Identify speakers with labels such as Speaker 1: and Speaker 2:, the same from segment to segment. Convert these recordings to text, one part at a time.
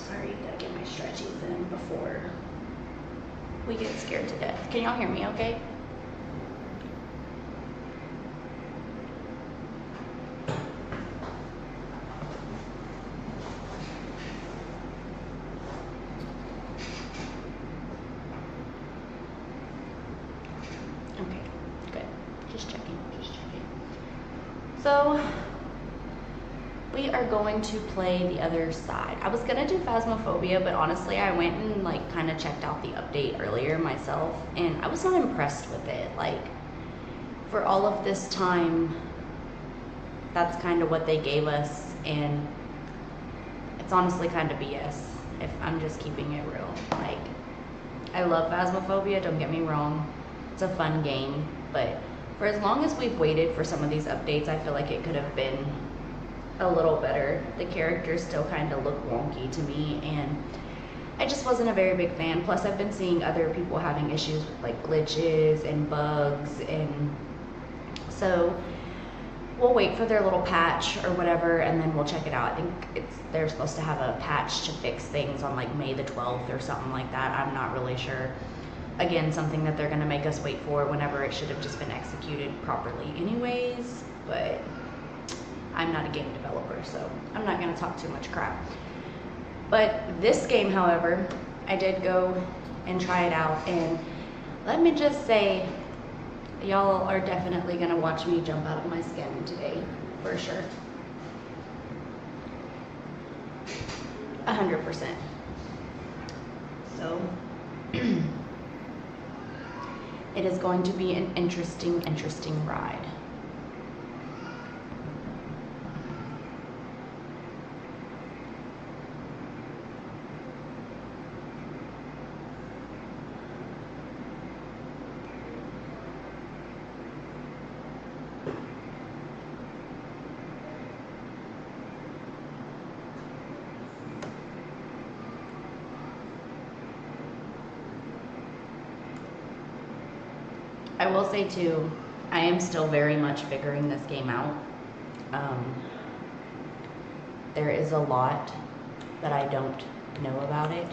Speaker 1: Sorry, gotta get my stretchies in before we get scared to death. Can y'all hear me okay? Okay, good. Just checking. So, we are going to play the other side. I was gonna do Phasmophobia, but honestly, I went and like kind of checked out the update earlier myself, and I was not impressed with it. Like, for all of this time, that's kind of what they gave us, and it's honestly kind of BS, if I'm just keeping it real. Like, I love Phasmophobia, don't get me wrong. It's a fun game, but for as long as we've waited for some of these updates, I feel like it could have been a little better. The characters still kind of look wonky to me, and I just wasn't a very big fan. Plus, I've been seeing other people having issues with like glitches and bugs, and so we'll wait for their little patch or whatever, and then we'll check it out. I think they're supposed to have a patch to fix things on like May the 12th or something like that. I'm not really sure. Again, something that they're gonna make us wait for whenever it should have just been executed properly anyways, but I'm not a game developer, so I'm not gonna talk too much crap. But this game, however, I did go and try it out, and let me just say, y'all are definitely gonna watch me jump out of my skin today, for sure. 100%. So, it is going to be an interesting ride. I will say too, I am still very much figuring this game out. There is a lot that I don't know about it,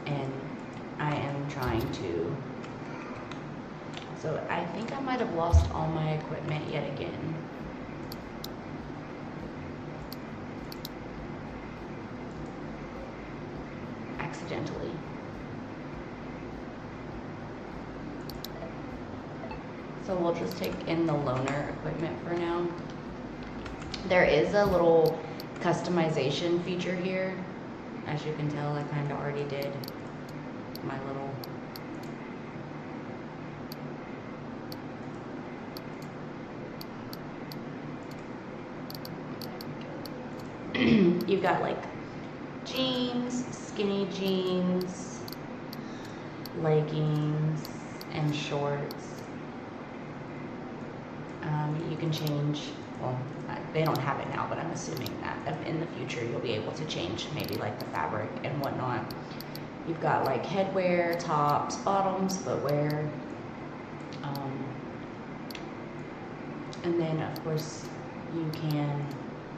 Speaker 1: and I am trying to. So I think I might have lost all my equipment yet again. Accidentally. So we'll just take in the loaner equipment for now. There is a little customization feature here. As you can tell, I kind of already did my little you've got like jeans, skinny jeans, leggings, and shorts. You can change, well, they don't have it now, but I'm assuming that in the future you'll be able to change maybe like the fabric and whatnot. You've got like headwear, tops, bottoms, footwear. And then of course you can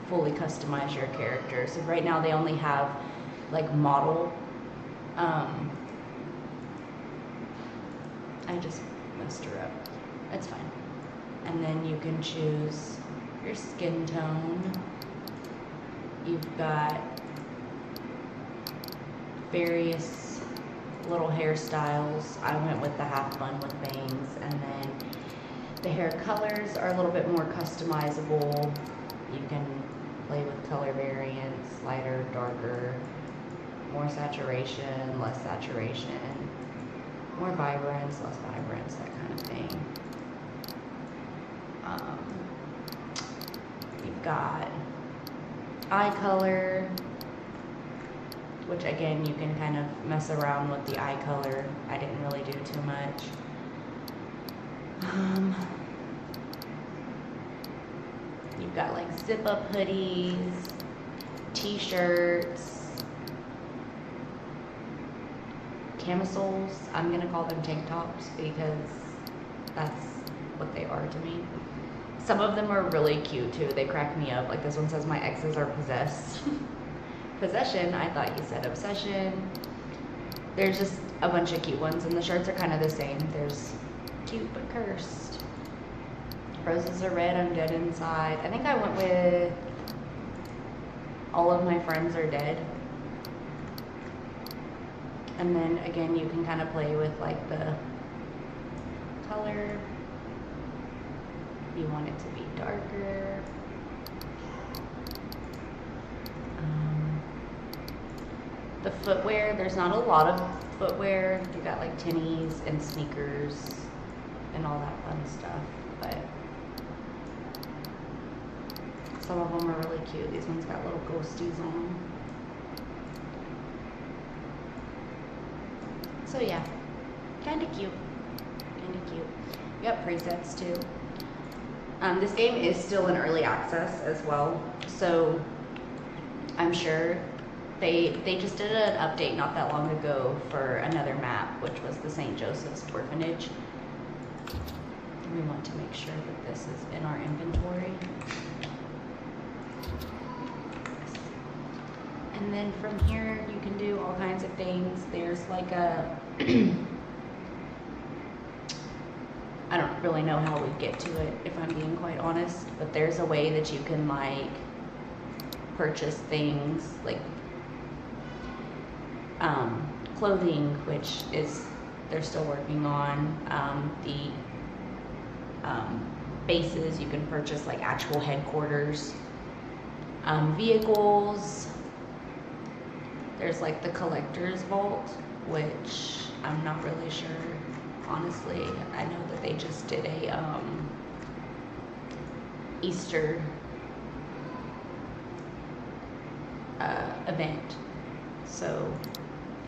Speaker 1: fully customize your character. So right now they only have like model. I just messed her up. That's fine. And then you can choose your skin tone. You've got various little hairstyles. I went with the half bun with bangs, and then the hair colors are a little bit more customizable. You can play with color variants, lighter, darker, more saturation, less saturation, more vibrance, less vibrance, that kind of thing. You've got eye color, which again, you can kind of mess around with the eye color. I didn't really do too much. You've got like zip-up hoodies, t-shirts, camisoles. I'm gonna call them tank tops because that's what they are to me. Some of them are really cute too. They crack me up. Like this one says, "My exes are possessed." Possession, I thought you said Obsession. There's just a bunch of cute ones, and the shirts are kind of the same. There's Cute but Cursed. Roses are red, I'm dead inside. I think I went with All of My Friends Are Dead. And then again, you can kind of play with like the color. You want it to be darker. The footwear, there's not a lot of footwear. You got like tennies and sneakers and all that fun stuff, but some of them are really cute. These ones got little ghosties on them. So yeah, kind of cute, kind of cute. You got presets too. This game is still in early access as well, so I'm sure they just did an update not that long ago for another map, which was the St. Joseph's Orphanage. We want to make sure that this is in our inventory. And then from here, you can do all kinds of things. There's like a, I don't really know how we get to it, if I'm being quite honest, but there's a way that you can like purchase things like clothing, which is they're still working on. The bases, you can purchase like actual headquarters. Vehicles, there's like the collector's vault, which I'm not really sure, honestly. I know that they just did a Easter event, so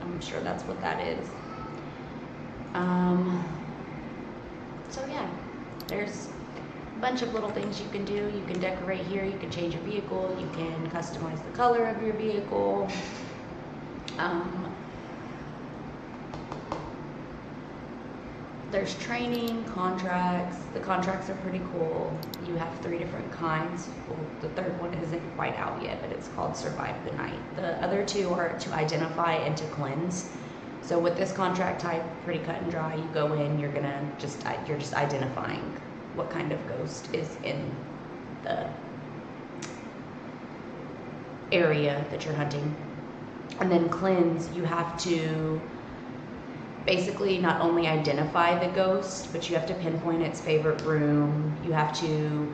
Speaker 1: I'm sure that's what that is. So yeah, there's a bunch of little things you can do. You can decorate here, you can change your vehicle, you can customize the color of your vehicle. There's training, contracts. The contracts are pretty cool. You have 3 different kinds. Well, the third one isn't quite out yet, but it's called Survive the Night. The other 2 are to identify and to cleanse. So with this contract type, pretty cut and dry. You go in, you're just identifying what kind of ghost is in the area that you're hunting. And then cleanse, you have to basically not only identify the ghost, but you have to pinpoint its favorite room. You have to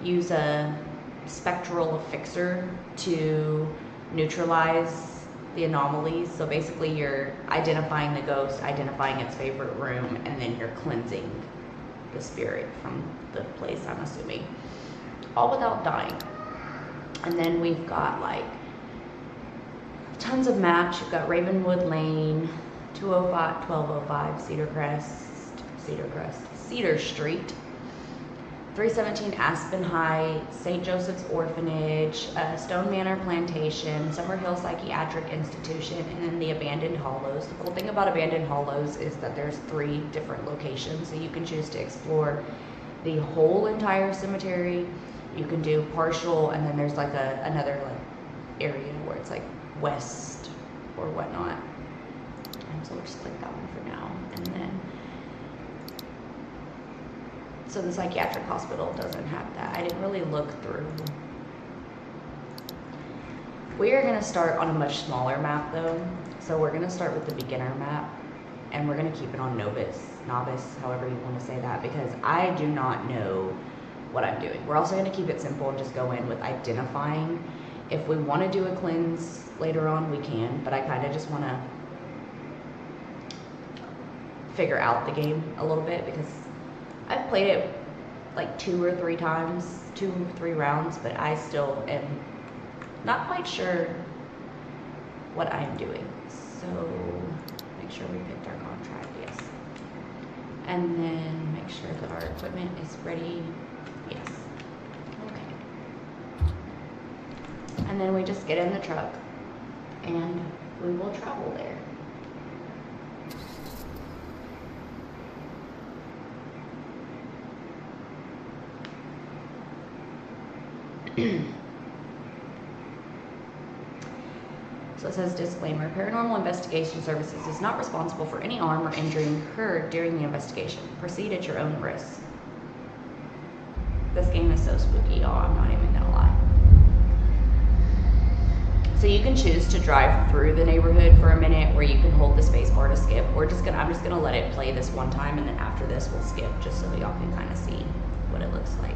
Speaker 1: use a spectral fixer to neutralize the anomalies. So basically you're identifying the ghost, identifying its favorite room, and then you're cleansing the spirit from the place, I'm assuming. All without dying. And then we've got like tons of maps. You've got Ravenwood Lane, 205, 1205, Cedar Street, 317 Aspen Heights, St. Joseph's Orphanage, Stone Manor Plantation, Summerhill Psychiatric Institution, and then the Abandoned Hollows. The cool thing about Abandoned Hollows is that there's 3 different locations, so you can choose to explore the whole entire cemetery. You can do partial, and then there's like another like area where it's like west or whatnot. So we'll just click that one for now. And then, so the psychiatric hospital doesn't have that. I didn't really look through. We are going to start on a much smaller map though. So we're going to start with the beginner map, and we're going to keep it on novice, however you want to say that, because I do not know what I'm doing. We're also going to keep it simple and just go in with identifying. If we want to do a cleanse later on, we can, but I kind of just want to figure out the game a little bit, because I've played it like 2 or 3 times, 2 or 3 rounds, but I still am not quite sure what I'm doing. So make sure we picked our contract, yes. And then make sure that our equipment is ready, yes. Okay. And then we just get in the truck and we will travel there. So it says disclaimer, Paranormal Investigation Services is not responsible for any harm or injury incurred during the investigation. Proceed at your own risk. This game is so spooky, y'all, I'm not even gonna lie. So you can choose to drive through the neighborhood for a minute, where you can hold the space bar to skip. I'm just gonna let it play this one time, and then after this we'll skip, just so y'all can kind of see what it looks like.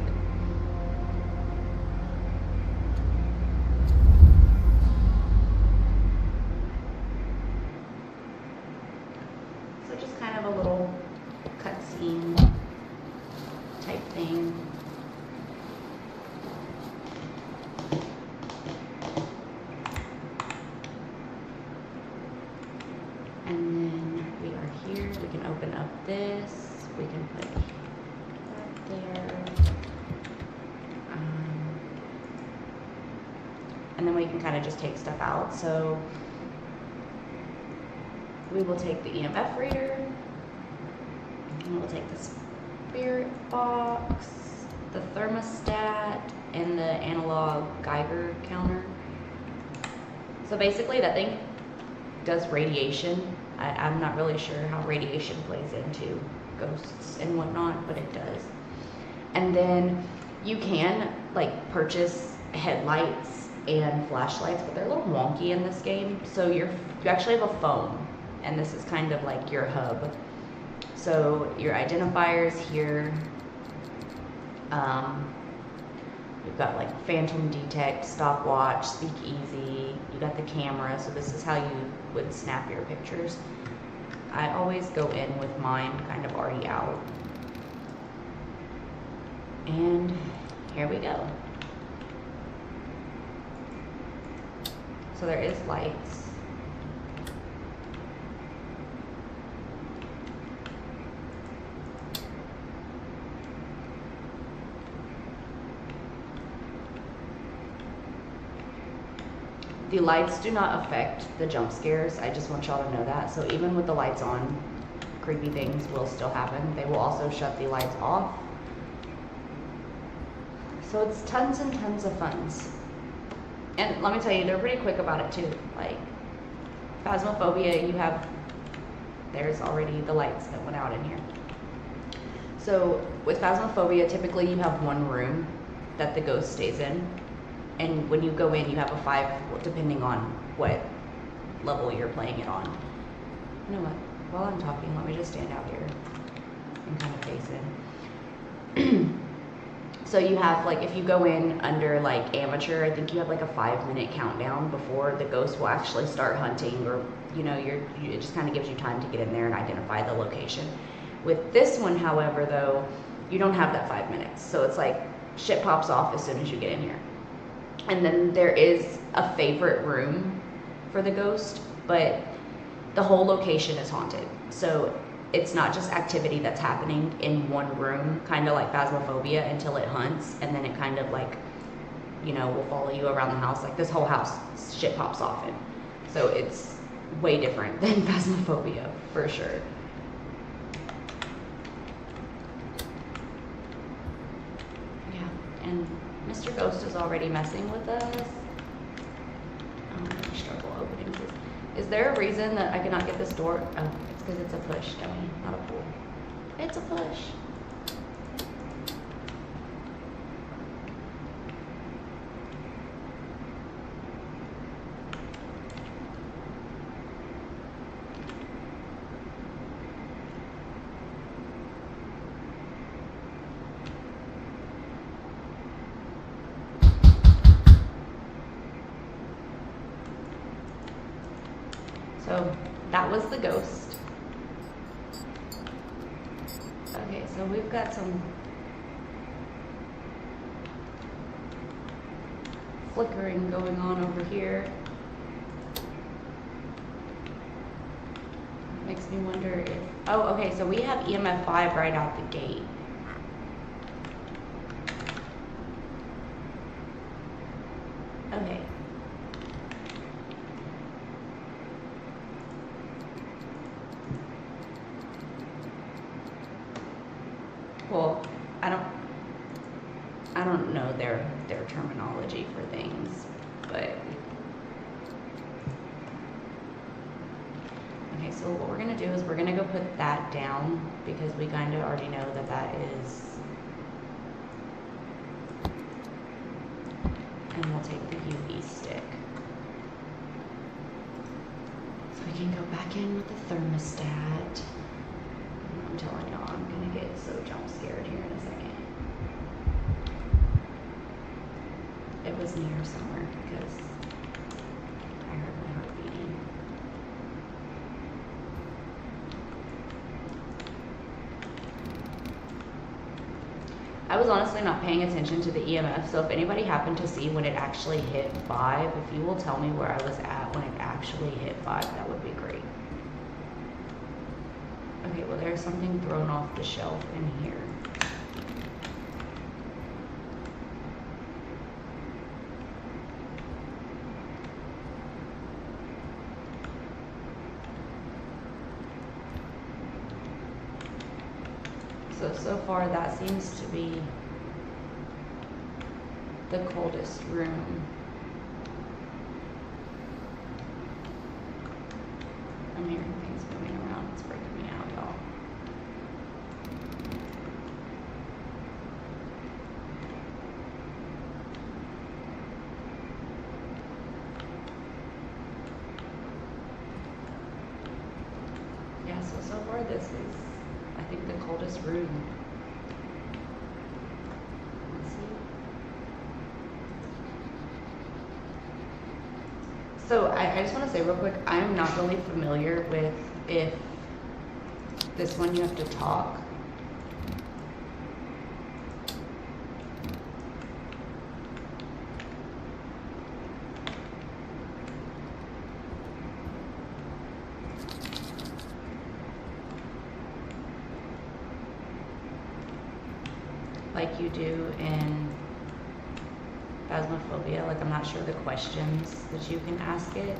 Speaker 1: So just kind of a little cutscene type thing. And then we are here. We can open up this. We can put that there. And then we can kind of just take stuff out. So we will take the EMF reader. And we'll take the spirit box, the thermostat, and the analog Geiger counter. So basically that thing does radiation. I'm not really sure how radiation plays into ghosts and whatnot, but it does. And then you can like purchase headlights and flashlights, but they're a little wonky in this game. So you actually have a phone, and this is kind of like your hub. So your identifiers here. You've got like phantom detect, stopwatch, speak easy. You got the camera, so this is how you would snap your pictures. I always go in with mine kind of already out. And here we go. So there is lights. The lights do not affect the jump scares. I just want y'all to know that. So even with the lights on, creepy things will still happen. They will also shut the lights off. So it's tons and tons of funs. And let me tell you, they're pretty quick about it too. Like Phasmophobia, there's already the lights that went out in here. So with Phasmophobia, typically you have one room that the ghost stays in. And when you go in, you have a 5, depending on what level you're playing it on. You know what? While I'm talking, let me just stand out here and kind of face in. So you have, like, if you go in under, like, amateur, I think you have, like, a 5-minute countdown before the ghost will actually start hunting, or, you know, it just kind of gives you time to get in there and identify the location. With this one, however, though, you don't have that 5 minutes. So it's like shit pops off as soon as you get in here. And then there is a favorite room for the ghost, but the whole location is haunted. So it's not just activity that's happening in one room, kind of like Phasmophobia, until it hunts, and then it kind of like, you know, will follow you around the house. Like this whole house, shit pops off in. So it's way different than Phasmophobia, for sure. Yeah, and Mr. Ghost is already messing with us. I'm gonna struggle opening this. Is there a reason that I cannot get this door? Oh, it's because it's a push, dummy, not a pull. It's a push. So that was the ghost. Okay, so we've got some flickering going on over here. Makes me wonder if, oh, okay, so we have EMF 5 right out the gate. Okay. Well, I don't know their terminology for things, but do is we're gonna go put that down because we kind of already know that that is, and we'll take the UV stick. So we can go back in with the thermostat. I'm telling y'all, I'm gonna get so jump scared here in a second. It was near summer because I heard my heart beating. I was honestly not paying attention to the EMF, so if anybody happened to see when it actually hit 5, if you will tell me where I was at when it actually hit 5, that would be great. Okay, well there's something thrown off the shelf in here. So far that seems to be the coldest room. I'm hearing things moving around. It's freaking me out, y'all. Yeah, so far this is, I think, the coldest room. Let's see. So I just want to say real quick, I'm not really familiar with if this one you have to talk. Like you do in Phasmophobia. Like, I'm not sure the questions that you can ask it.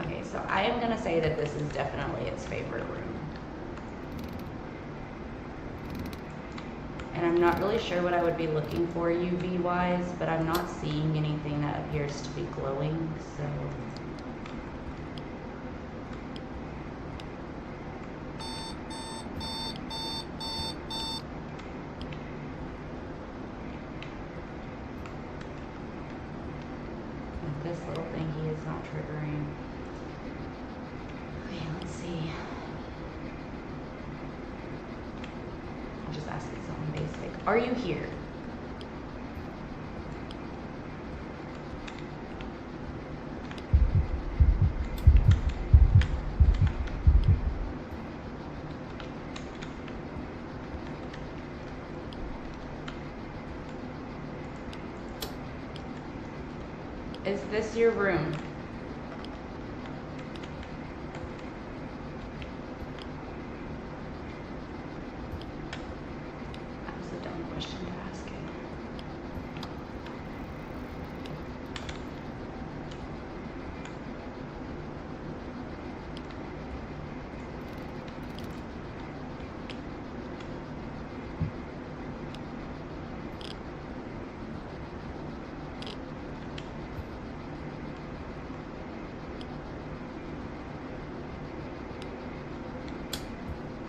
Speaker 1: Okay, so I am gonna say that this is definitely its favorite room. And I'm not really sure what I would be looking for UV wise, but I'm not seeing anything that appears to be glowing, so. This little thingy is not triggering. Okay, let's see. I'll just ask it something basic. Are you here? Is this your room? That was a dumb question to ask it.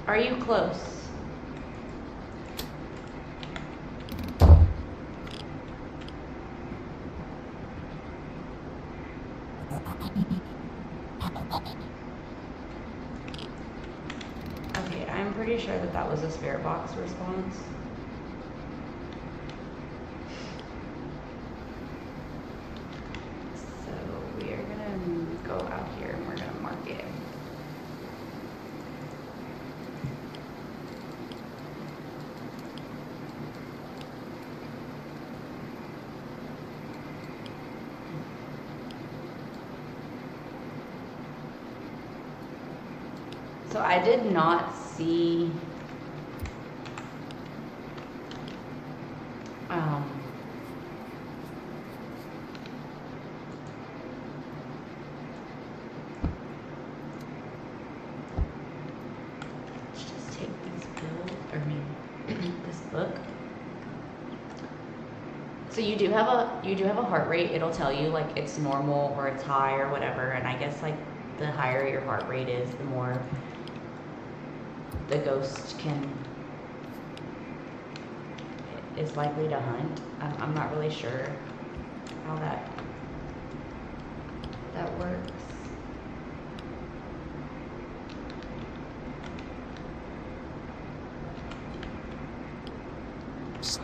Speaker 1: Are you close? Okay, I'm pretty sure that that was a spirit box response. So we are gonna go out here and we're gonna mark it. So I did not see let's just take these pills, or I mean this book. So you do have a heart rate. It'll tell you like it's normal or it's high or whatever. And I guess like the higher your heart rate is, the more the ghost is likely to hunt. I'm not really sure how that works.
Speaker 2: Psst.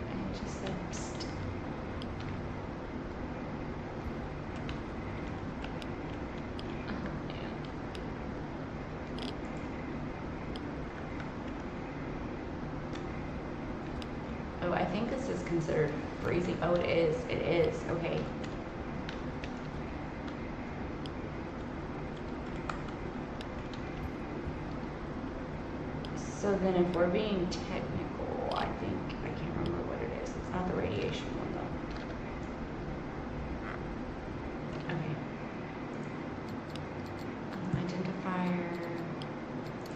Speaker 1: I just said psst. Oh, man. Oh, I think this is considered freezing. Oh, it is. It is. Okay. So then if we're being technical, I can't remember what it is. It's not the radiation one though. Okay. Identifier,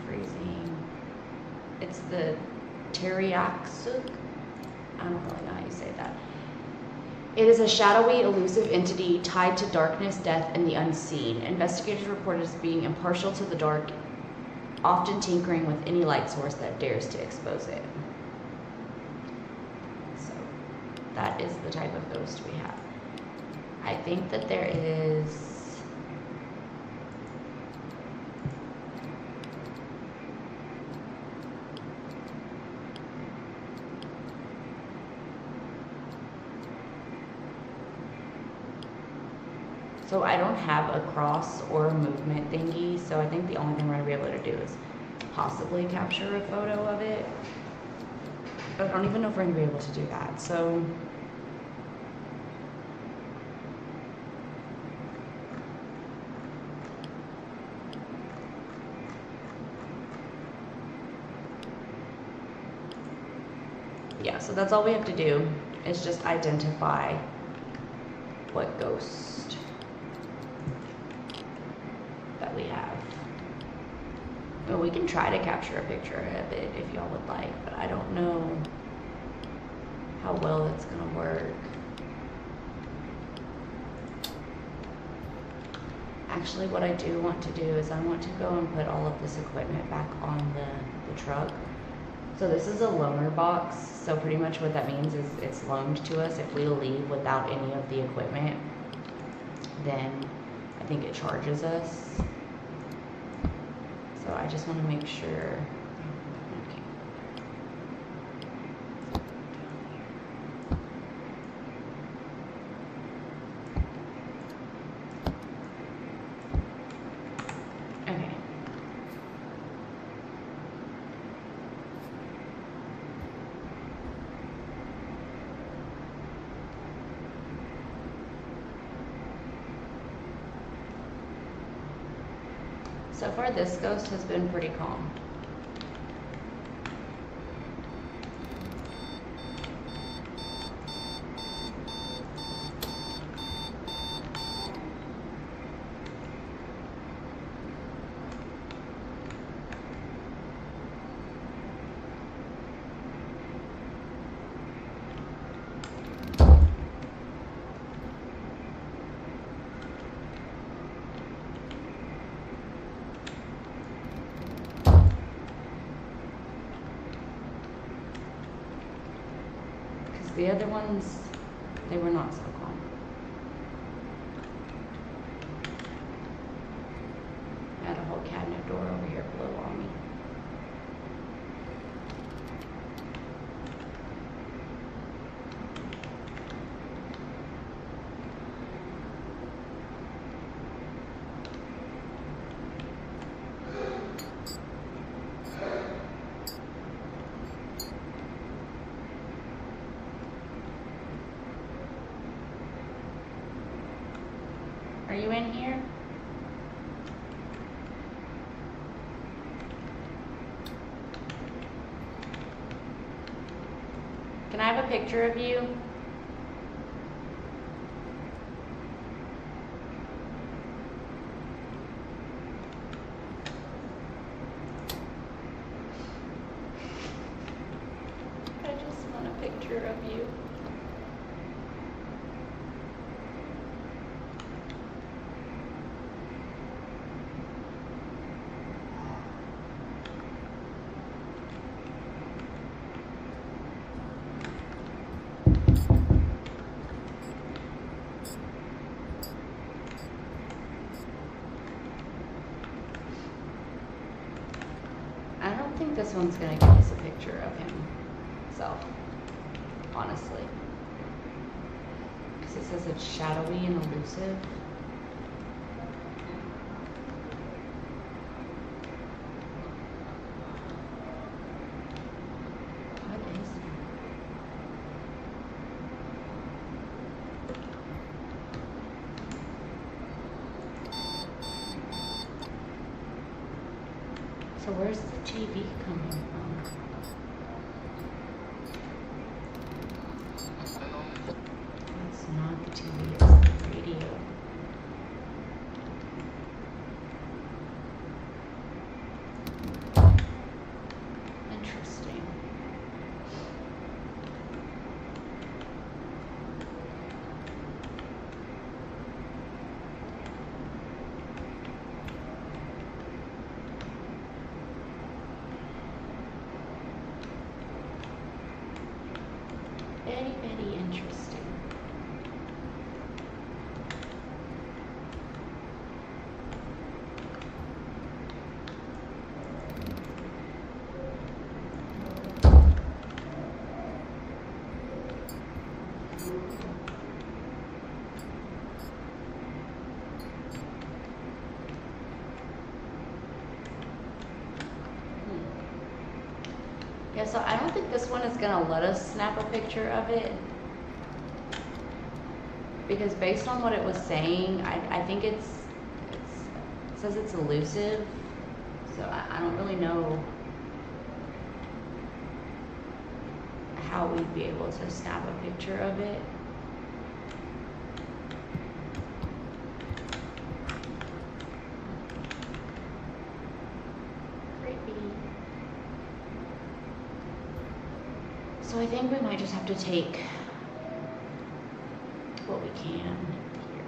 Speaker 1: freezing. It's the Teriaksuk. I don't really know how you say that. It is a shadowy, elusive entity tied to darkness, death, and the unseen. Investigators report it as being impartial to the dark, often tinkering with any light source that dares to expose it. So that is the type of ghost we have. I think that there is... So I don't have a cross or a movement thingy, so I think the only thing we're gonna be able to do is possibly capture a photo of it. But I don't even know if we're gonna be able to do that, so. Yeah, so that's all we have to do, is just identify what ghost that we have. Well, we can try to capture a picture of it if y'all would like, but I don't know how well it's gonna work. Actually, what I do want to do is I want to go and put all of this equipment back on the truck. So this is a loaner box, so pretty much what that means is it's loaned to us. If we leave without any of the equipment, then I think it charges us. So I just want to make sure. Okay. So far, this ghost has been pretty calm. The other ones, they were not so calm. I had a whole cabinet door over here blow on me. Are you in here? Can I have a picture of you? I just picture of you. I don't think this one's gonna give us a picture of himself, honestly. Because it says it's shadowy and elusive. What is that? So where's the TV coming from? It's not the TV, it's the radio. Interesting. Very, very interesting. Yeah, so I don't think this one is gonna let us snap a picture of it. Because based on what it was saying, I think it says it's elusive. So I don't really know how we'd be able to snap a picture of it. Creepy. So I think we might just have to take what we can here.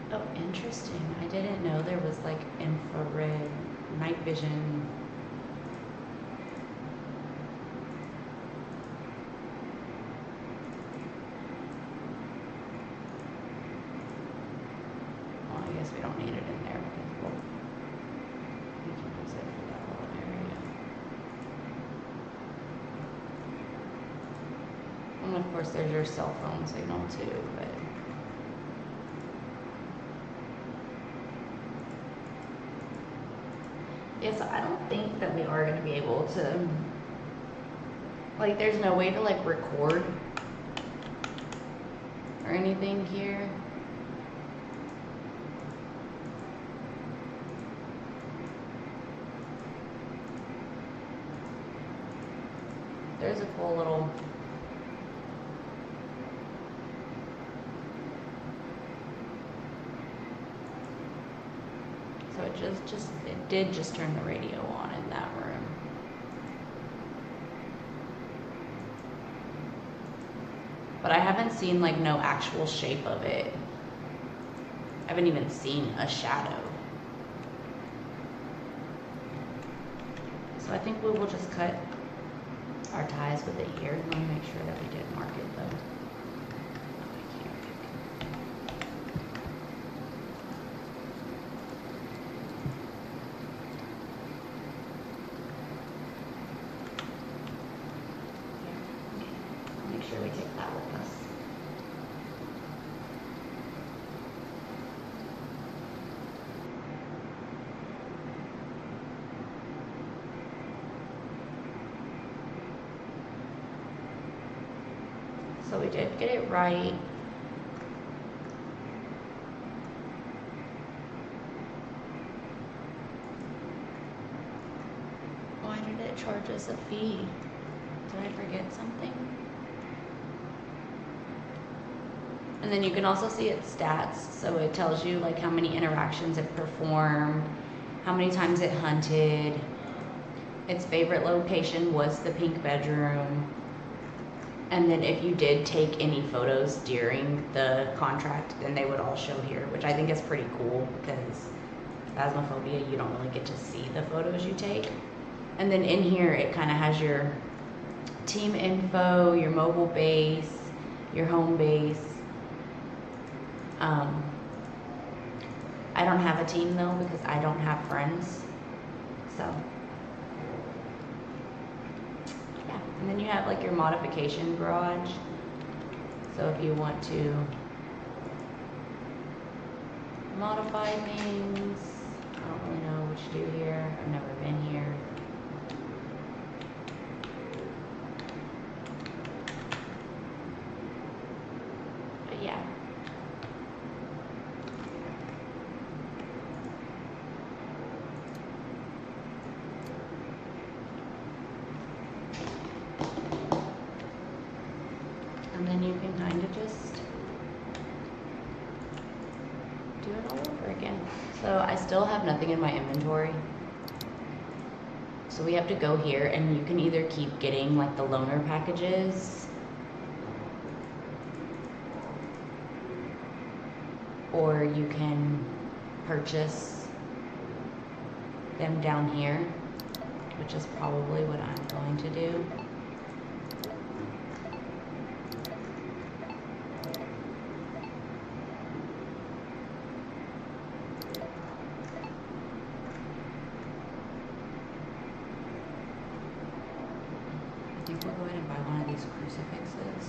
Speaker 1: Oh, interesting. I didn't know there was like infrared night vision. Well, I guess we don't need it in there because we can use it for that little area. And of course there's your cell phone signal too, but yes, I don't think that we are going to be able to, like, there's no way to, like, record or anything here. There's a cool little so it did just turn the radio on in that room. But I haven't seen like no actual shape of it. I haven't even seen a shadow. So I think we will just cut our ties with it here. Let me make sure that we did mark it though. Make sure we take that with us. So we did get it right. Why did it charge us a fee? Did I forget something? And then you can also see its stats. So it tells you like how many interactions it performed, how many times it hunted. Its favorite location was the pink bedroom. And then if you did take any photos during the contract, then they would all show here, which I think is pretty cool because Phasmophobia, you don't really get to see the photos you take. And then in here, it kind of has your team info, your mobile base, your home base. I don't have a team though because I don't have friends. So, yeah. And then you have like your modification garage. So if you want to modify things, I don't really know what you do here. I've never been here. But yeah. And then you can kind of just do it all over again. So I still have nothing in my inventory. So we have to go here and you can either keep getting like the loaner packages or you can purchase them down here, which is probably what I'm going to do. I think we'll go ahead and buy one of these crucifixes.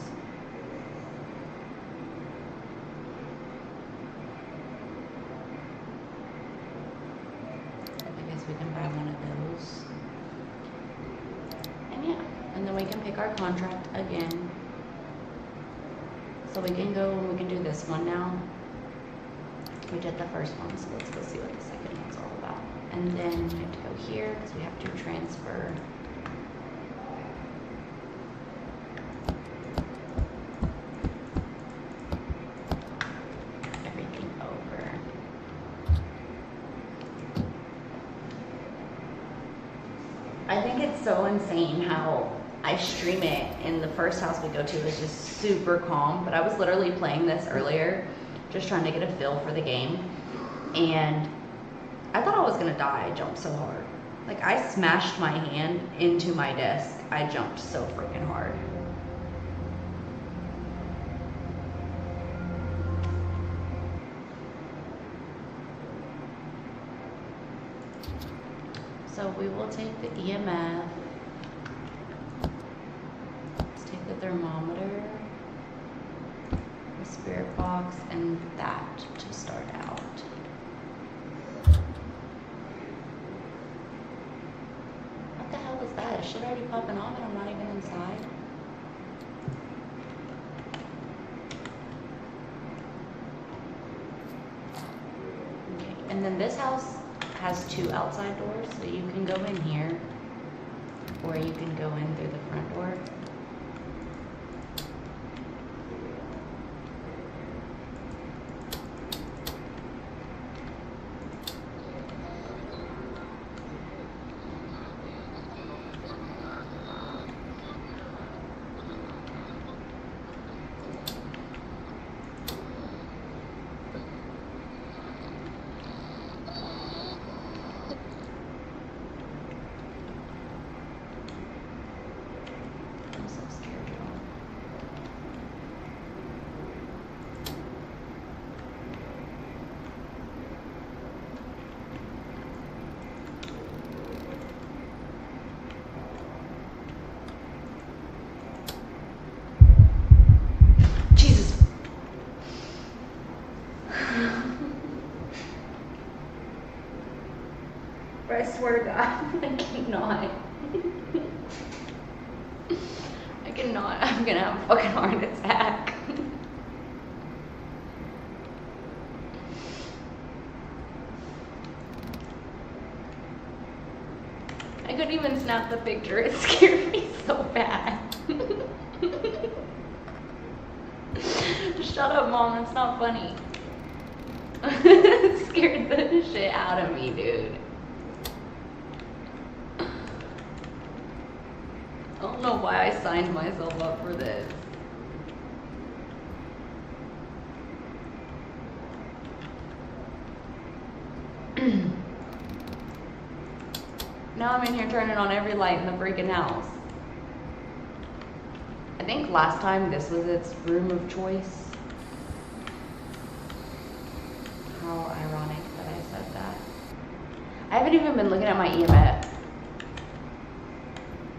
Speaker 1: I guess we can buy one of those. And yeah, and then we can pick our contract again. So we can go and we can do this one now. We did the first one, so let's go see what the second one's all about. And then we have to go here because we have to transfer everything over. I think it's so insane how I stream it, and the first house we go to is just super calm, but I was literally playing this earlier, just trying to get a feel for the game, and I thought I was gonna die. I jumped so hard. Like, I smashed my hand into my desk. I jumped so freaking hard. So we will take the EMF. Let's take the thermometer, the spirit box, and that to start out. What the hell is that? Is shit already popping off and I'm not even inside? Okay, and then this house has 2 outside doors, so you can go in here, or you can go in through the front door. I'm so scared, y'all. Jesus. But I swear to God, I cannot. I freaking not. I'm gonna have a fucking heart attack. I couldn't even snap the picture. It scared me so bad. Shut up, Mom. That's not funny. It scared the shit out of me, dude. I don't know why I signed myself up for this. Now I'm in here turning on every light in the freaking house. I think last time this was its room of choice. How ironic that I said that. I haven't even been looking at my EMF.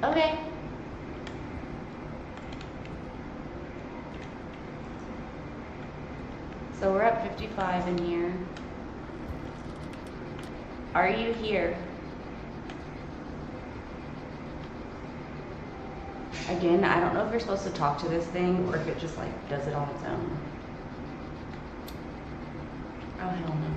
Speaker 1: Okay. So we're at 55 in here. Are you here? Again, I don't know if you're supposed to talk to this thing or if it just like does it on its own. Oh, hell no.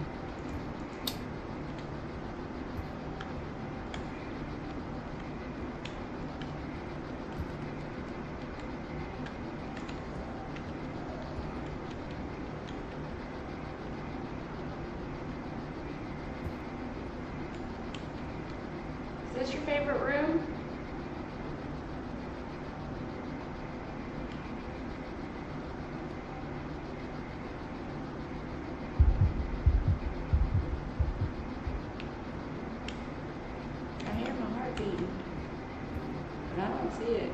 Speaker 1: Is this your favorite room? But I don't see it.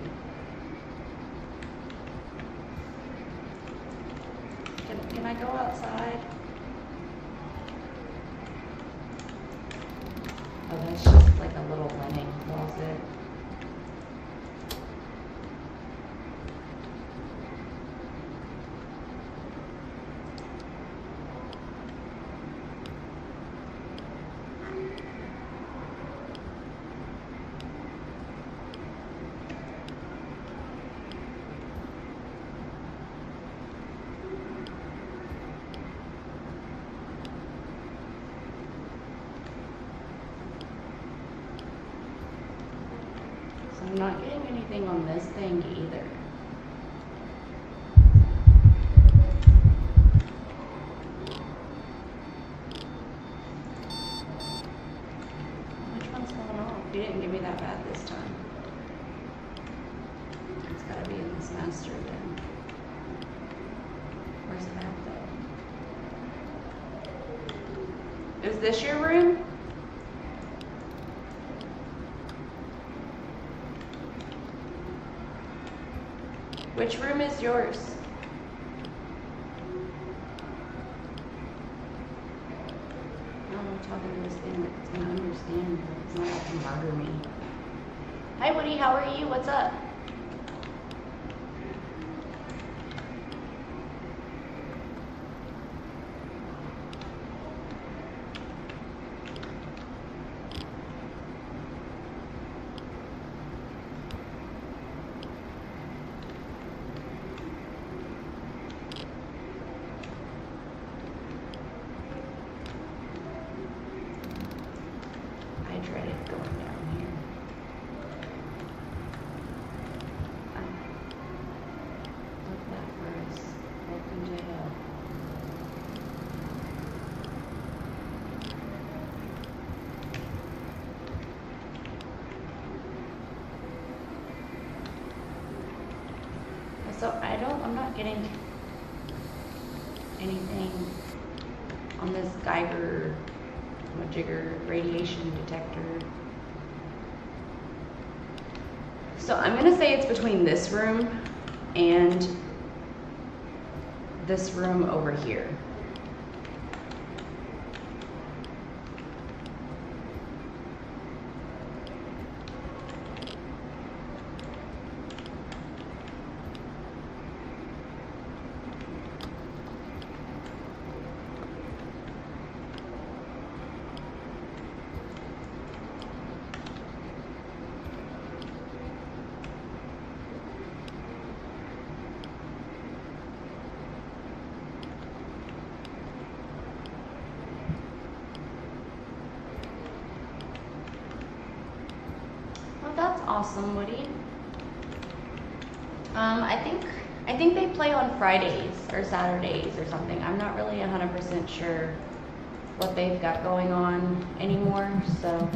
Speaker 1: Can I go outside? Oh, that's just like a little linen closet. I'm not getting anything on this thing either. Which one's going off? You didn't give me that bad this time. It's gotta be in this master then. Where's it at though? Is this your room? Which room is yours? I'm talking to this thing that's gonna understand, but it's not gonna murder me. Hi Woody, how are you? What's up? I dreaded going down here. Look that for us. Welcome to hell. So I'm not getting anything on this Geiger Majigger radiation detector. So I'm gonna say it's between this room and this room over here. Awesome, Woody. I think they play on Fridays or Saturdays or something. I'm not really 100% sure what they've got going on anymore, so.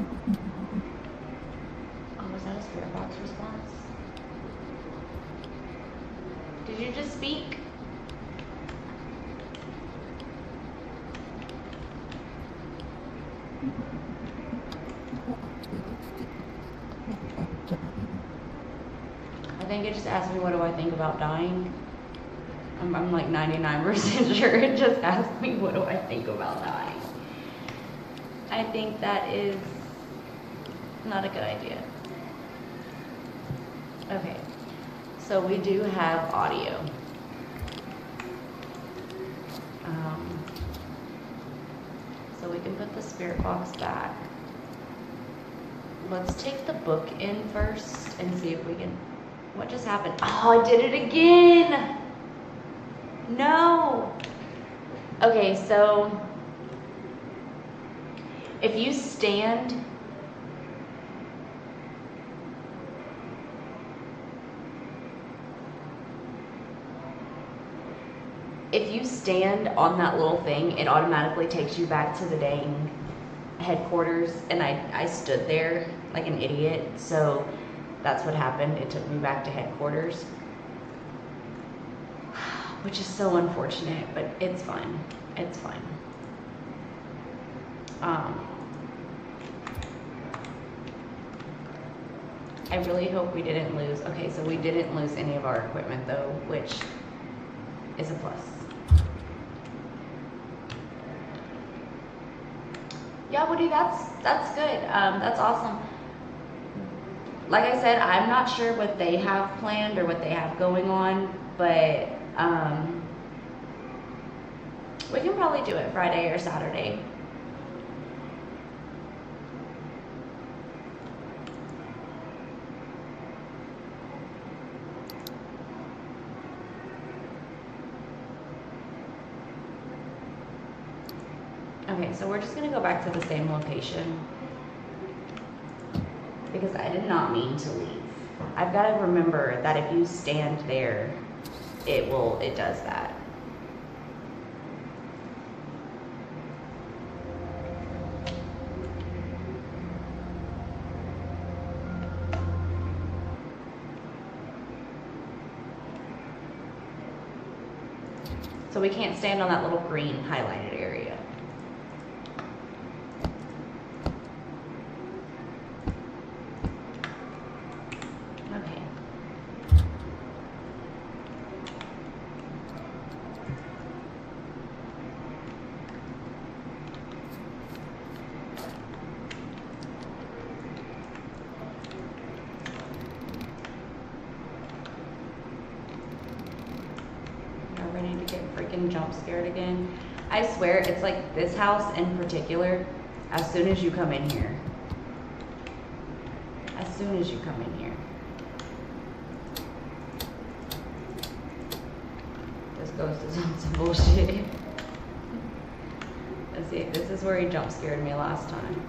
Speaker 1: Oh, was that a spirit box response? Did you just speak? I think it just asked me, what do I think about dying? I'm like 99% sure it just asked me, what do I think about dying? I think that is not a good idea. Okay, so we do have audio. So we can put the spirit box back. Let's take the book in first and see if we can. What just happened? Oh, I did it again! No! Okay, so if you stand, on that little thing, it automatically takes you back to the dang headquarters, and I stood there like an idiot, so that's what happened. It took me back to headquarters, which is so unfortunate, but it's fine. It's fine. I really hope we didn't lose. Okay, so we didn't lose any of our equipment though, which is a plus. Yeah, Woody, that's good. That's awesome. Like I said, I'm not sure what they have planned or what they have going on, but we can probably do it Friday or Saturday. Okay, so we're just gonna go back to the same location because I did not mean to leave. I've got to remember that if you stand there, it does that. So we can't stand on that little green highlighted area. Okay. Ready to get freaking jump scared again. I swear it's like this house in particular, as soon as you come in here. As soon as you come in here. This ghost is on some bullshit. Let's see, this is where he jump scared me last time.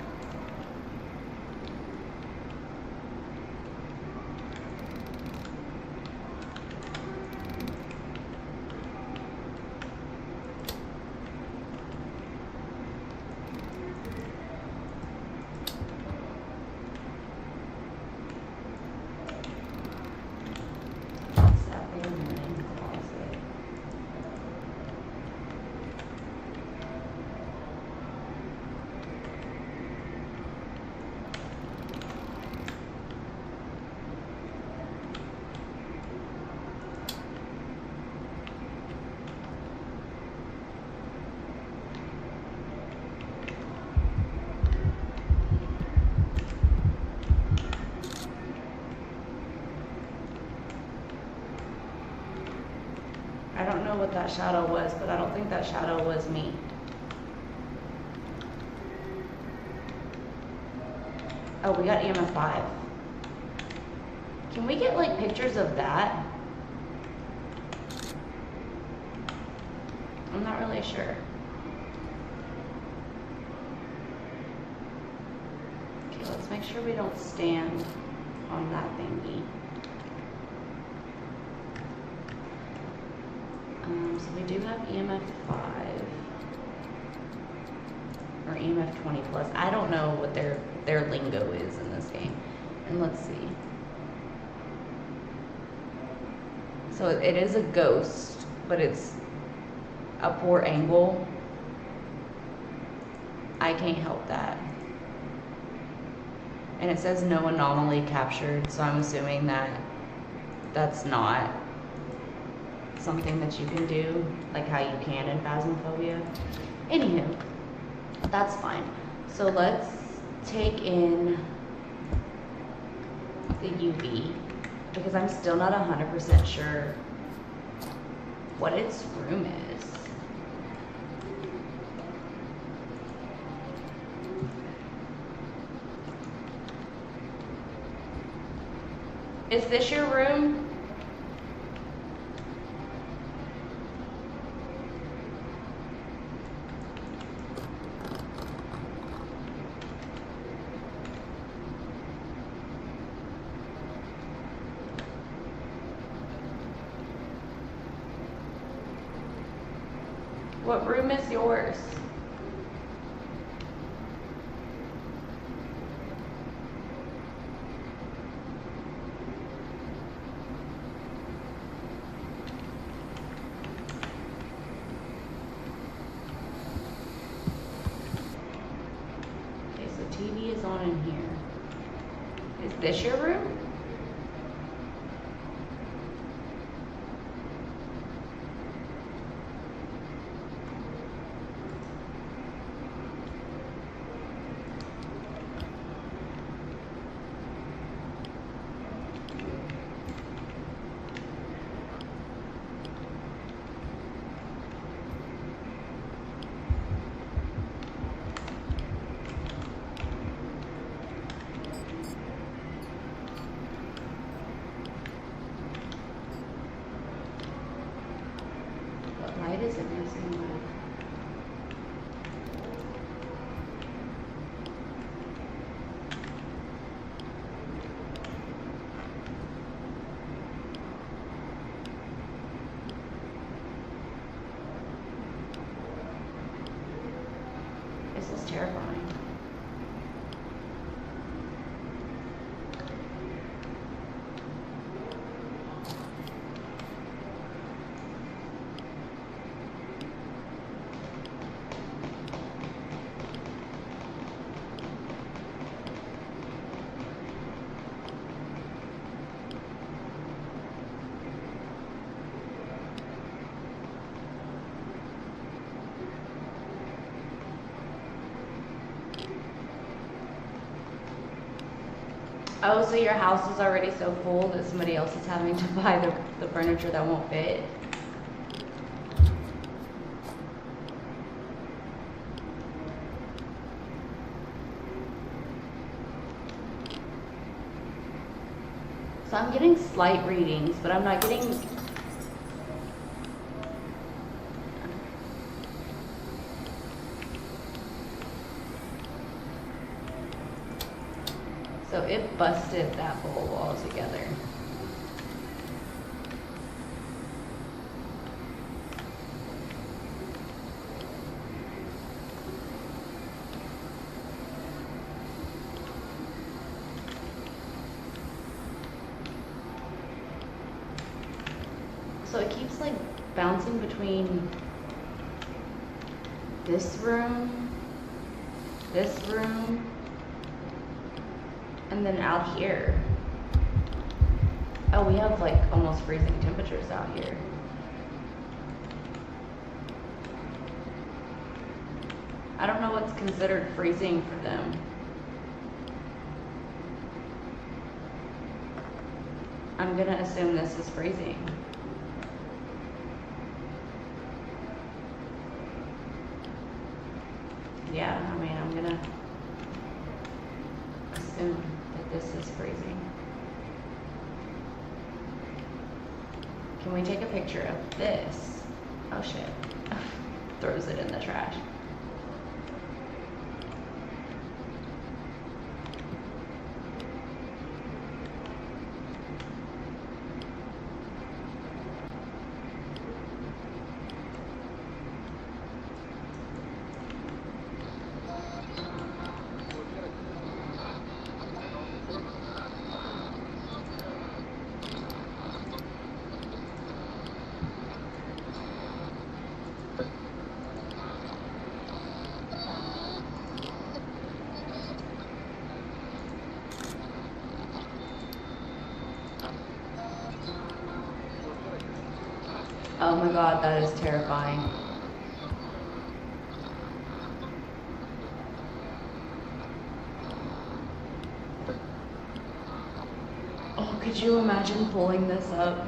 Speaker 1: I don't know what that shadow was, but I don't think that shadow was me. Oh, we got EMF 5. Can we get like pictures of that? I'm not really sure. Okay, let's make sure we don't stand on that thingy. So we do have EMF 5 or EMF 20 plus. I don't know what their lingo is in this game. And let's see. So it is a ghost, but it's a poor angle. I can't help that. And it says no anomaly captured, so I'm assuming that that's not something that you can do, like how you can in Phasmophobia. Anywho, that's fine. So let's take in the UV, because I'm still not 100% sure what its room is. Is this your room? What room is yours? Okay, so TV is on in here. Is this your room? Light is it missing light? This is terrifying. Oh, so your house is already so full that somebody else is having to buy the furniture that won't fit? So I'm getting slight readings, but I'm not getting... So it busted that whole wall together. So it keeps like bouncing between this room, and then out here. Oh, we have like almost freezing temperatures out here. I don't know what's considered freezing for them. I'm gonna assume this is freezing. Yeah, I mean, I'm gonna assume that this is freezing. Can we take a picture of this? Oh shit. Throws it in the trash. Oh my god, that is terrifying. Oh, could you imagine pulling this up?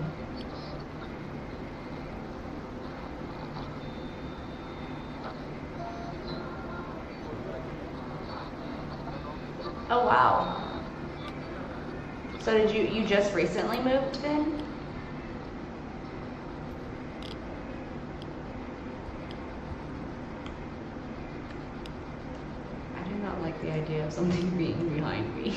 Speaker 1: Oh wow. So did you just recently moved then? I do not like the idea of something being behind me.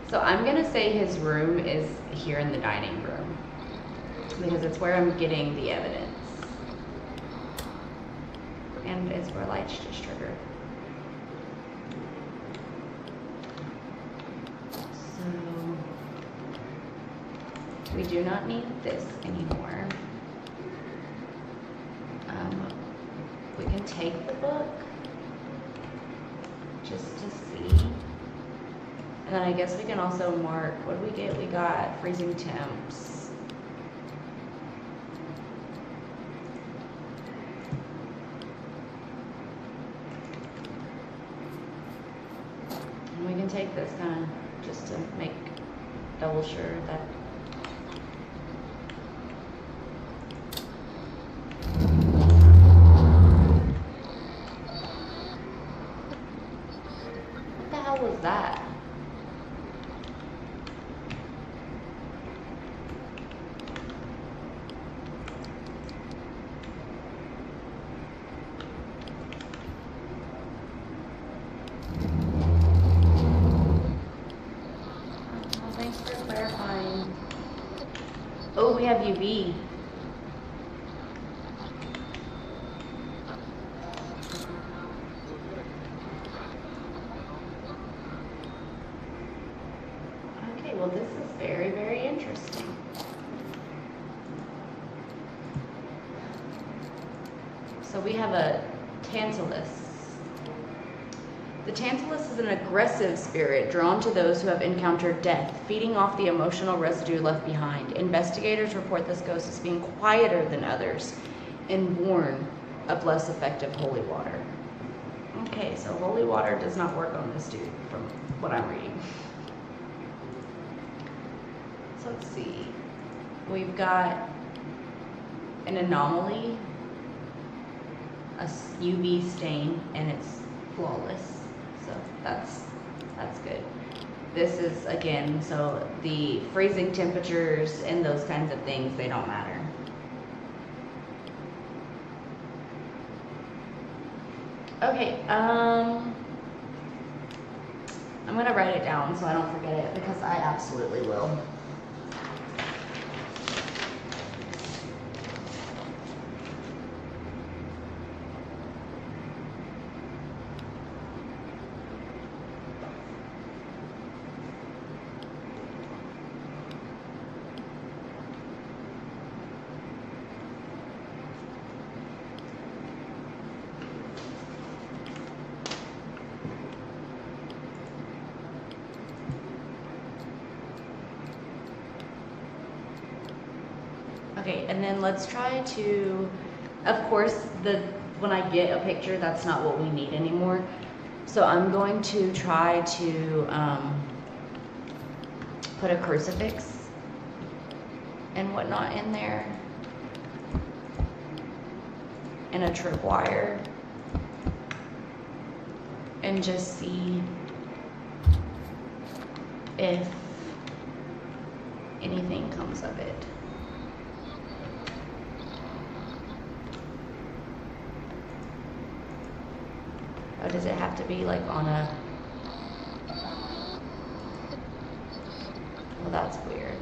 Speaker 1: So I'm gonna say his room is here in the dining room because it's where I'm getting the evidence. And it's where lights just trigger. So we do not need this anymore. We can take the book just to see. And then I guess we can also mark, what did we get? We got freezing temps. And we can take this kind of just to make double sure that what the hell was that? Thanks for clarifying. Oh, we have UV. Okay, well this is very, very interesting. So we have a Tantalus. The Tantalus is an aggressive spirit drawn to those who have encountered death, feeding off the emotional residue left behind. Investigators report this ghost as being quieter than others and born of less effective holy water. Okay, so holy water does not work on this dude from what I'm reading. So let's see. We've got an anomaly, a UV stain, and it's flawless. So that's good. This is, again, so the freezing temperatures and those kinds of things, they don't matter. Okay, I'm gonna write it down so I don't forget it because I absolutely will. Okay, and then let's try to, of course, when I get a picture, that's not what we need anymore. So I'm going to try to put a crucifix and whatnot in there, and a tripwire, and just see if anything comes of it. Or does it have to be like on a... Well, that's weird.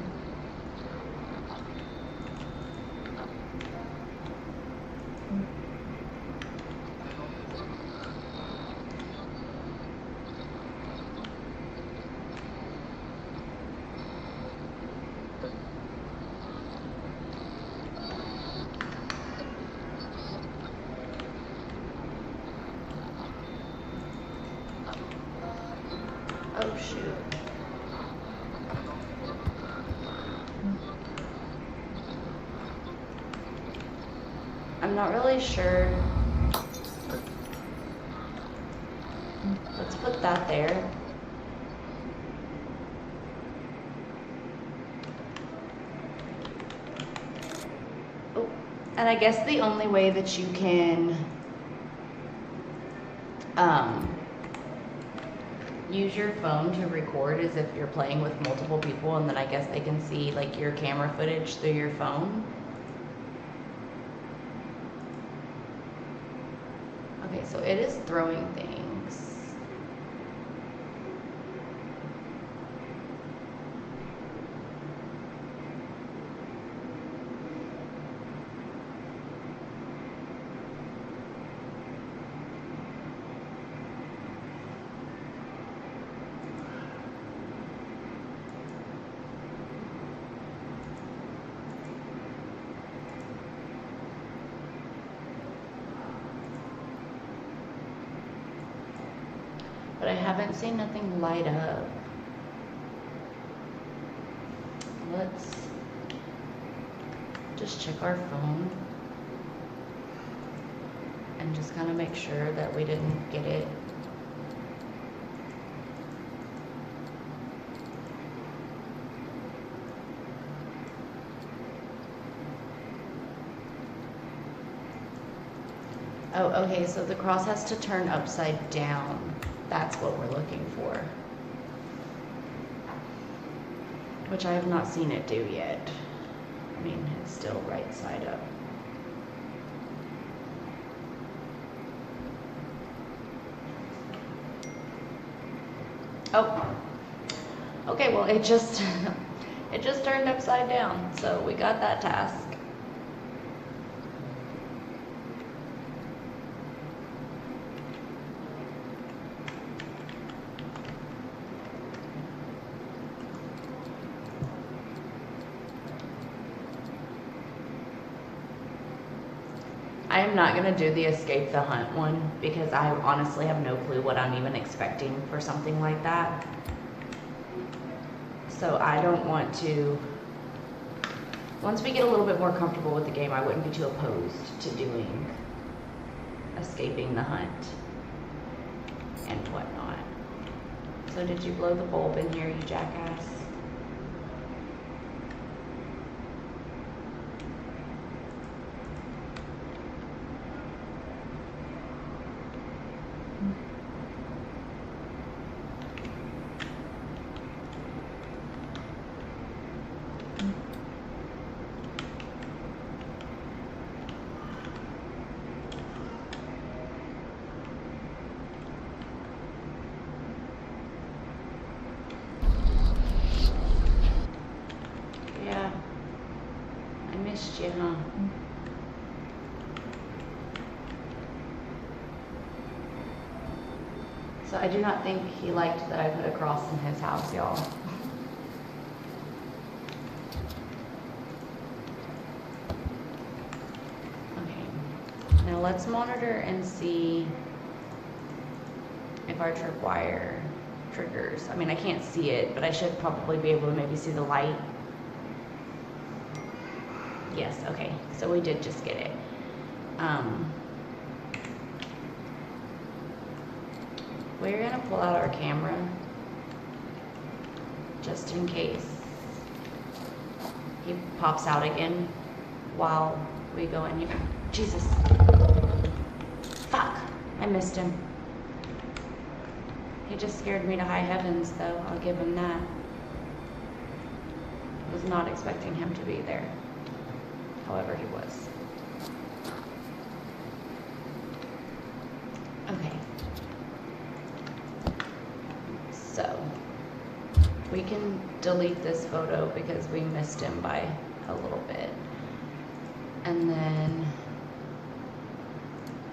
Speaker 1: Oh shoot. I'm not really sure. Let's put that there. Oh, and I guess the only way that you can use your phone to record is if you're playing with multiple people, and then I guess they can see like your camera footage through your phone. Okay, so it is throwing things. But I haven't seen nothing light up. Let's just check our phone and just kind of make sure that we didn't get it. Oh, okay, so the cross has to turn upside down. That's what we're looking for. Which I have not seen it do yet. I mean, it's still right side up. Oh, okay, well it just turned upside down, so we got that task. I am not going to do the escape the hunt one because I honestly have no clue what I'm even expecting for something like that. So I don't want to, once we get a little bit more comfortable with the game, I wouldn't be too opposed to doing escaping the hunt and whatnot. So did you blow the bulb in here, you jackass? Yeah, I missed you, huh? So I do not think he liked that I put a cross in his house, y'all. Okay, now let's monitor and see if our tripwire triggers. I mean, I can't see it, but I should probably be able to maybe see the light. Yes, okay, so we did just get it. We're gonna pull out our camera just in case he pops out again while we go in here. Jesus. Fuck, I missed him. He just scared me to high heavens though, I'll give him that. I was not expecting him to be there. However, he was. Okay. So, we can delete this photo because we missed him by a little bit. And then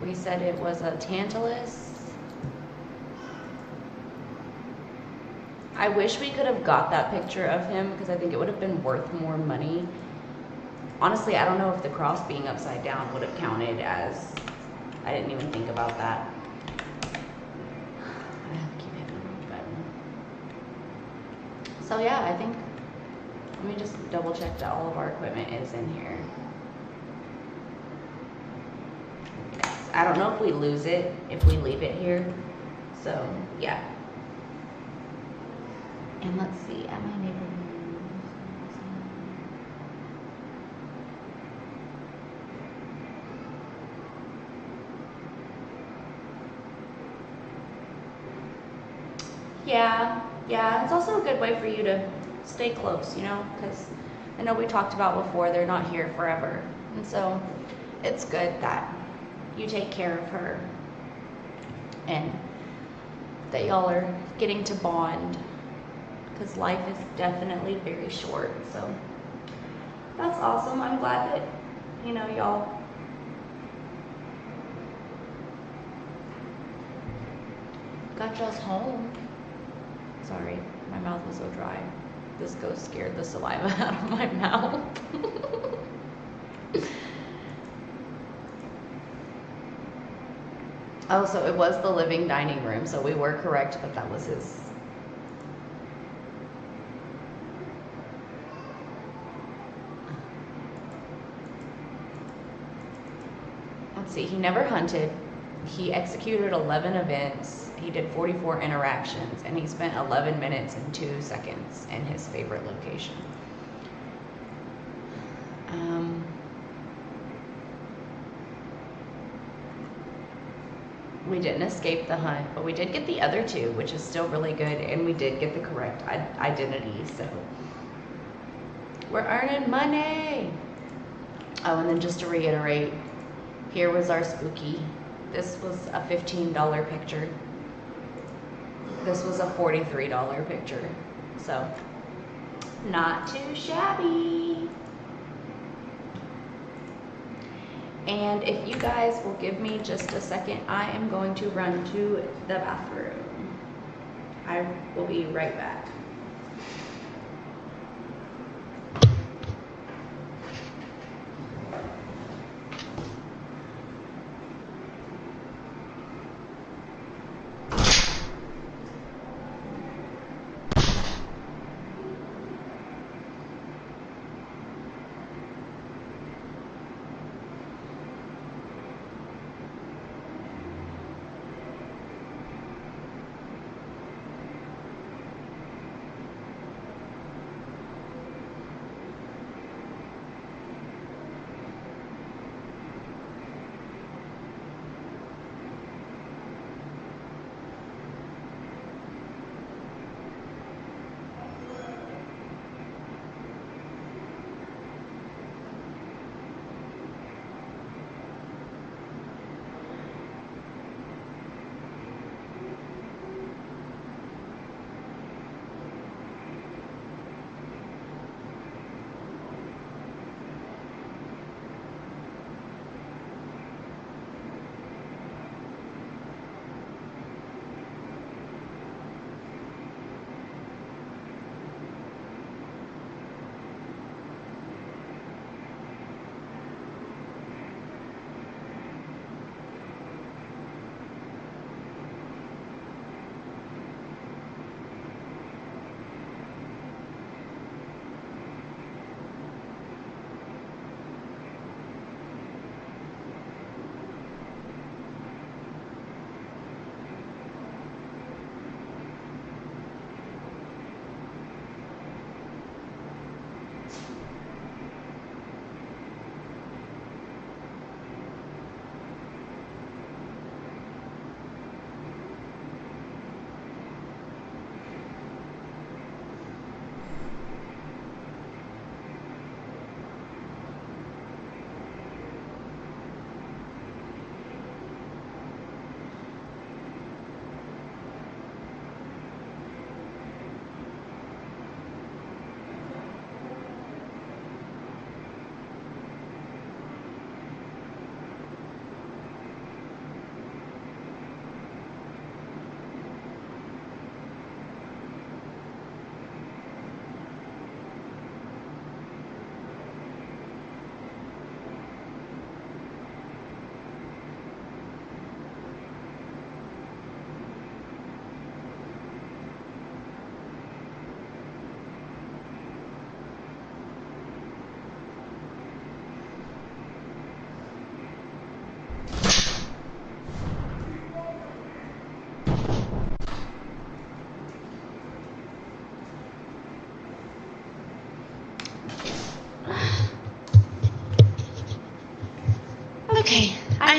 Speaker 1: we said it was a Tantalus. I wish we could have got that picture of him because I think it would have been worth more money. Honestly, I don't know if the cross being upside down would have counted as, I didn't even think about that. I have to keep hitting the wrong button. So yeah, I think, let me just double check that all of our equipment is in here. I don't know if we lose it if we leave it here. So yeah. And let's see, at my neighborhood. Yeah, it's also a good way for you to stay close, you know, because I know we talked about before, they're not here forever. And so it's good that you take care of her and that y'all are getting to bond, because life is definitely very short. So that's awesome. I'm glad that, you know, y'all got y'all's home. Sorry, my mouth was so dry. This ghost scared the saliva out of my mouth. Oh, so it was the living dining room, so we were correct, but that was his. Let's see, he never hunted. He executed 11 events. He did 44 interactions, and he spent 11 minutes and 2 seconds in his favorite location. We didn't escape the hunt, but we did get the other 2, which is still really good, and we did get the correct identity, so we're earning money. Oh, and then just to reiterate, here was our spooky. This was a $15 picture. This was a $43 picture. So, not too shabby. And if you guys will give me just a second, I am going to run to the bathroom. I will be right back.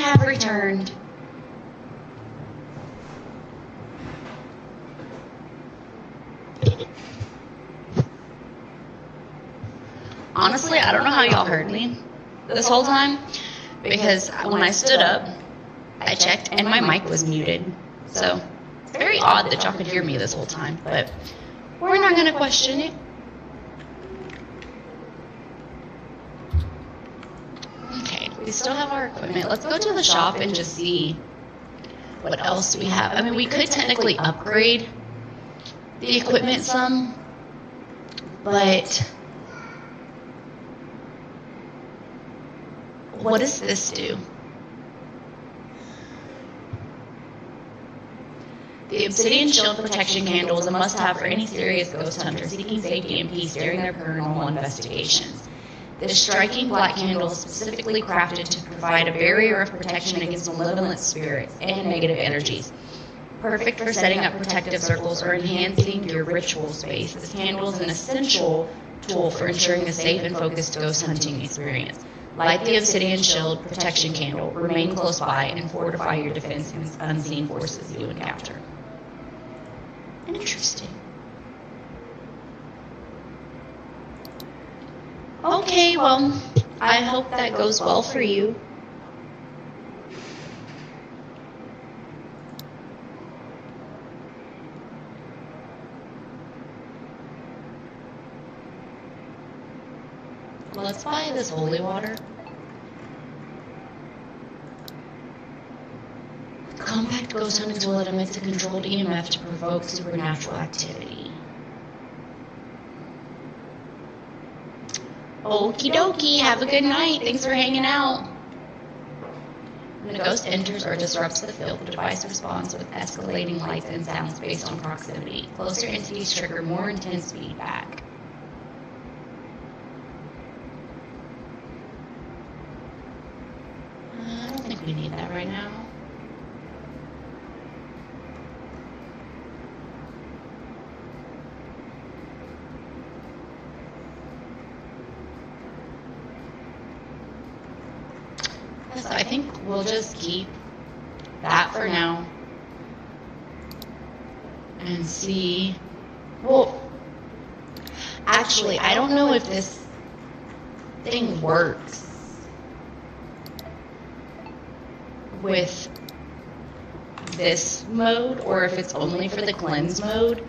Speaker 2: have returned. Honestly, I don't know how y'all heard me this whole time, because when I stood up, I checked and my mic was muted. So it's very odd that y'all could hear me this whole time, but we're not going to question it. Okay, we still have our equipment. Let's go to the shop and just see what else we have. I mean, we could technically upgrade the equipment some, but what does this do? The Obsidian Shield Protection Candle is a must-have for any serious ghost hunter seeking safety and peace during their paranormal investigations. This striking black candle is specifically crafted to provide a barrier of protection against malevolent spirits and negative energies. Perfect for setting up protective circles or enhancing your ritual space, this candle is an essential tool for ensuring a safe and focused ghost hunting experience. Light the Obsidian Shield Protection Candle, remain close by, and fortify your defense against unseen forces you encounter. Interesting. Okay, well, I hope that goes well for you. Let's buy this holy water. Compact ghost hunting tool that emits a controlled EMF to provoke supernatural activity. Okie dokie, have a good night. Thanks for hanging out. When a ghost enters or disrupts the field, the device responds with escalating lights and sounds based on proximity. Closer entities trigger more intense feedback. I don't think we need that right now. So I think we'll just keep that for now and see. Well, actually, I don't know if this thing works with this mode or if it's only for the cleanse mode,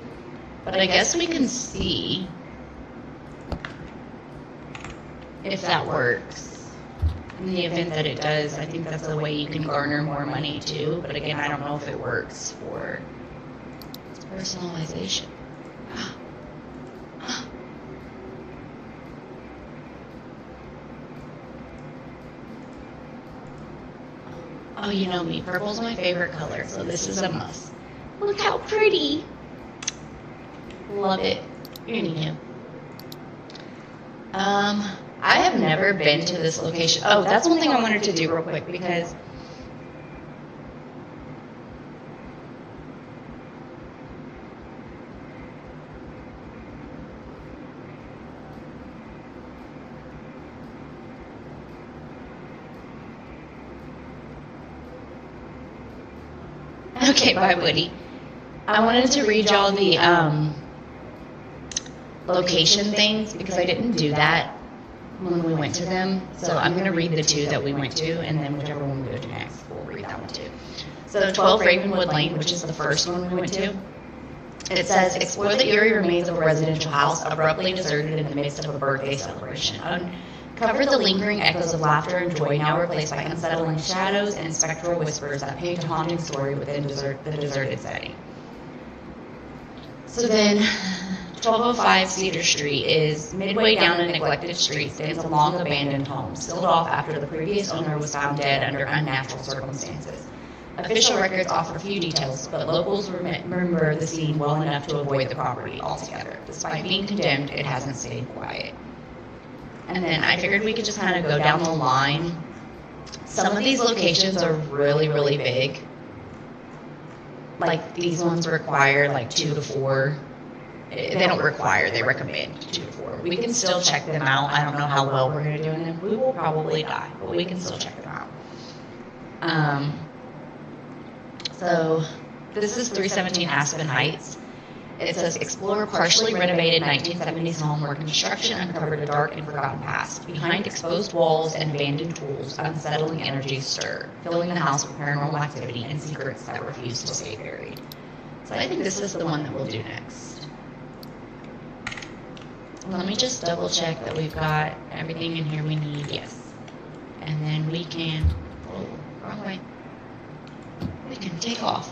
Speaker 2: but I guess we can see if that works. In the event that it does, I think that's a way you can garner more money too, but again, I don't know if it works for its personalization. Oh, you know me, purple's my favorite color, so this is a must. Look how pretty! Love it. Anywho. I have never been to this location. Oh, that's one thing I wanted to do real quick because okay, bye, Woody. I wanted to read y'all the location things because I didn't do that when we went to them. So I'm going to read the two that we went to, and then whichever one we go to next, we'll read that one too. So 12 Ravenwood Lane, which is the first one we went to. It says, explore the eerie remains of a residential house abruptly deserted in the midst of a birthday celebration. Uncover the lingering echoes of laughter and joy now replaced by unsettling shadows and spectral whispers that paint a haunting story within the deserted setting. So then 1205 Cedar Street is midway down a neglected street, stands a long abandoned home, sealed off after the previous owner was found dead under unnatural circumstances. Official records offer few details, but locals remember the scene well enough to avoid the property altogether. Despite being condemned, it hasn't stayed quiet. And then I figured we could just kind of go down the line. Some of these locations are really, really big. Like these ones require like 2 to 4. They don't require, they recommend 2 to 4. We can still check them out. I don't know how well we're going to do in them. We will probably die, but we can still check them out. So this is 317 Aspen Heights. It says, explore partially renovated 1970s home where construction uncovered a dark and forgotten past. Behind exposed walls and abandoned tools, unsettling energies stir, filling the house with paranormal activity and secrets that refuse to stay buried. So I think this is the one that we'll do next. Let me just double check that we've got everything in here we need. Yes. And then we can, oh, wrong way. We can take off.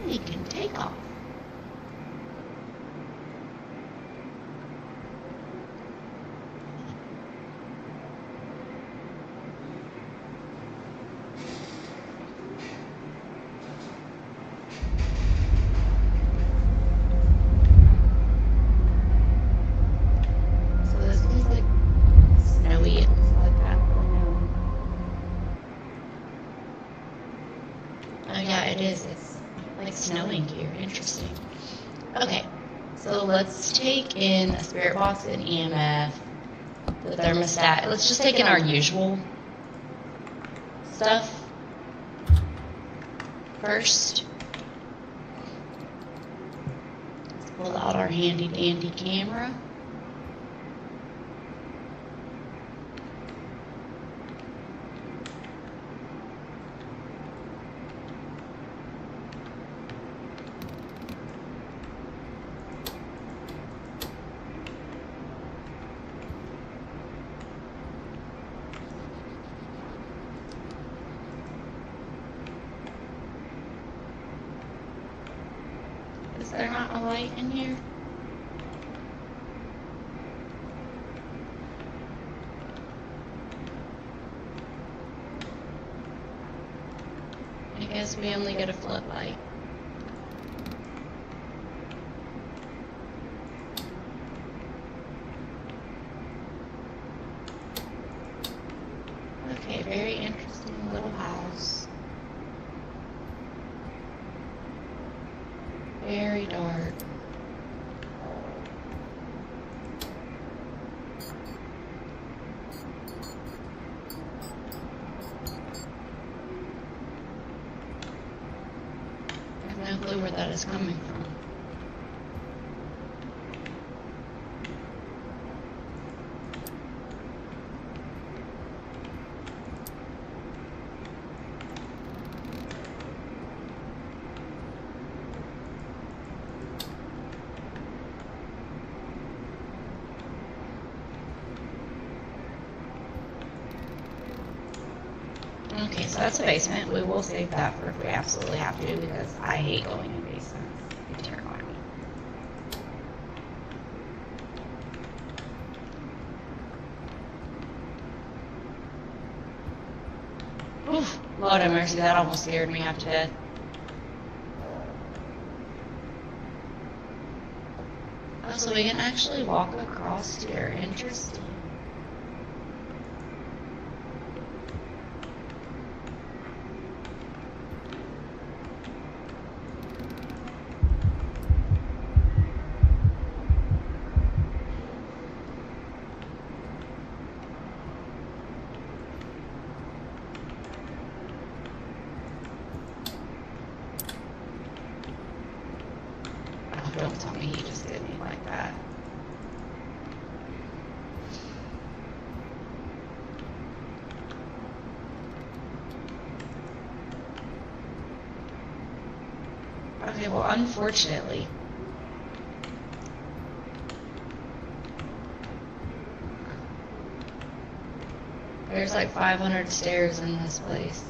Speaker 2: We can take off. So this one's like snowy. It looks like that. Oh yeah, it is. It's like snowing here. Interesting. Okay, so let's take in a spirit box and EMF, the thermostat. Let's just take in our usual stuff first. Let's pull out our handy dandy camera. Is there not a light in here? I guess we only get a floodlight. Okay, very interesting little house. Very dark. I have no clue where that is coming from. Okay, so that's a basement. We will save that for if we absolutely have to, because I hate going in basements. They terrify me. Oof, Lord have mercy, that almost scared me half to death. Oh, so we can actually walk across here. Interesting. Don't tell me he just did me like that. Okay, well, unfortunately, there's like 500 stairs in this place.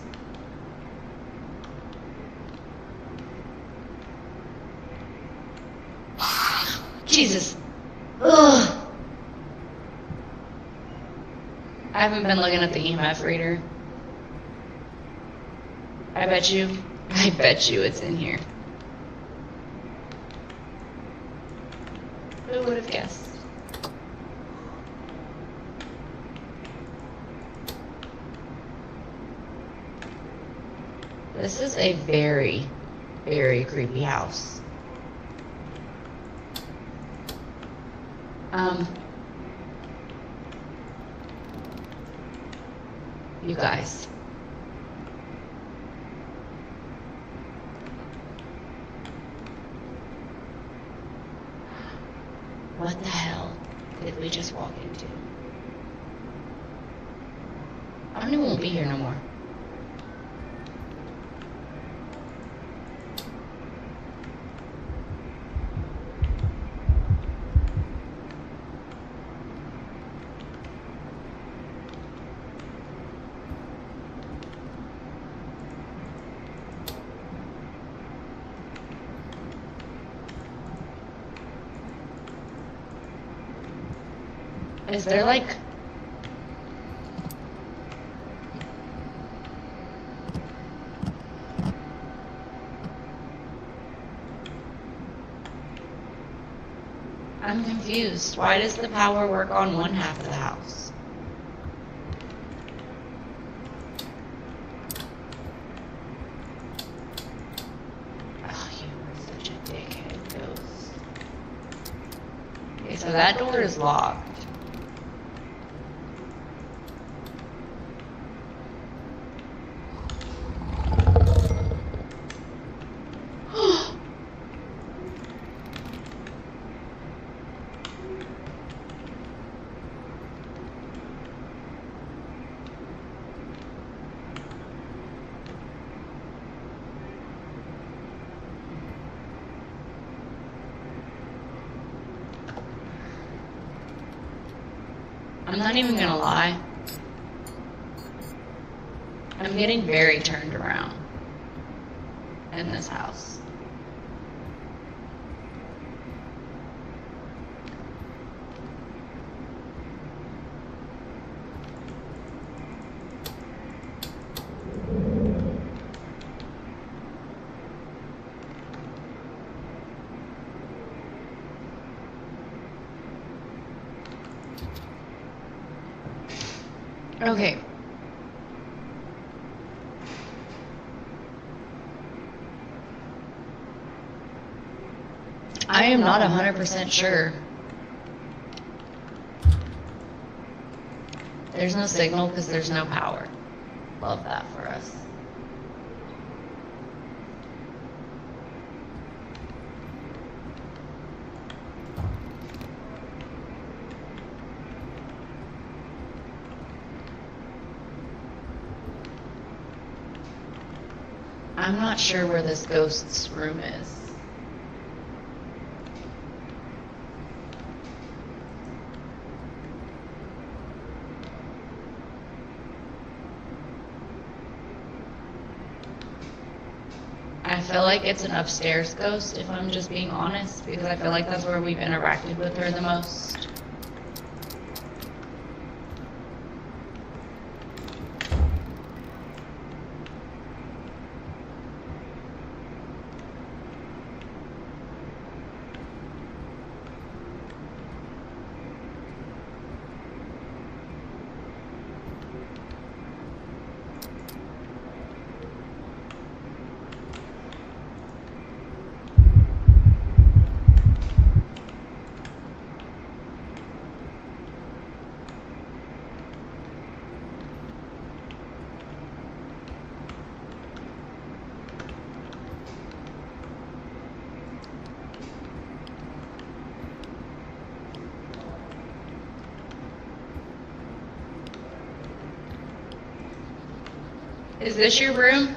Speaker 2: Jesus. Ugh. I haven't been looking at the EMF reader. I bet you it's in here. Who would have guessed? This is a very, very creepy house. You guys. What the hell did we just walk into? I don't even won't be here no more. Is there like... I'm confused. Why does the power work on one half of the house? Oh, you are such a dickhead, Ghost. Okay, so that door is locked. I'm not even gonna lie. I'm getting very turned around in this house. Okay. I am not 100% sure. There's no signal because there's no power. Love that for us. I'm not sure where this ghost's room is. I feel like it's an upstairs ghost, if I'm just being honest, because I feel like that's where we've interacted with her the most. Is this your room?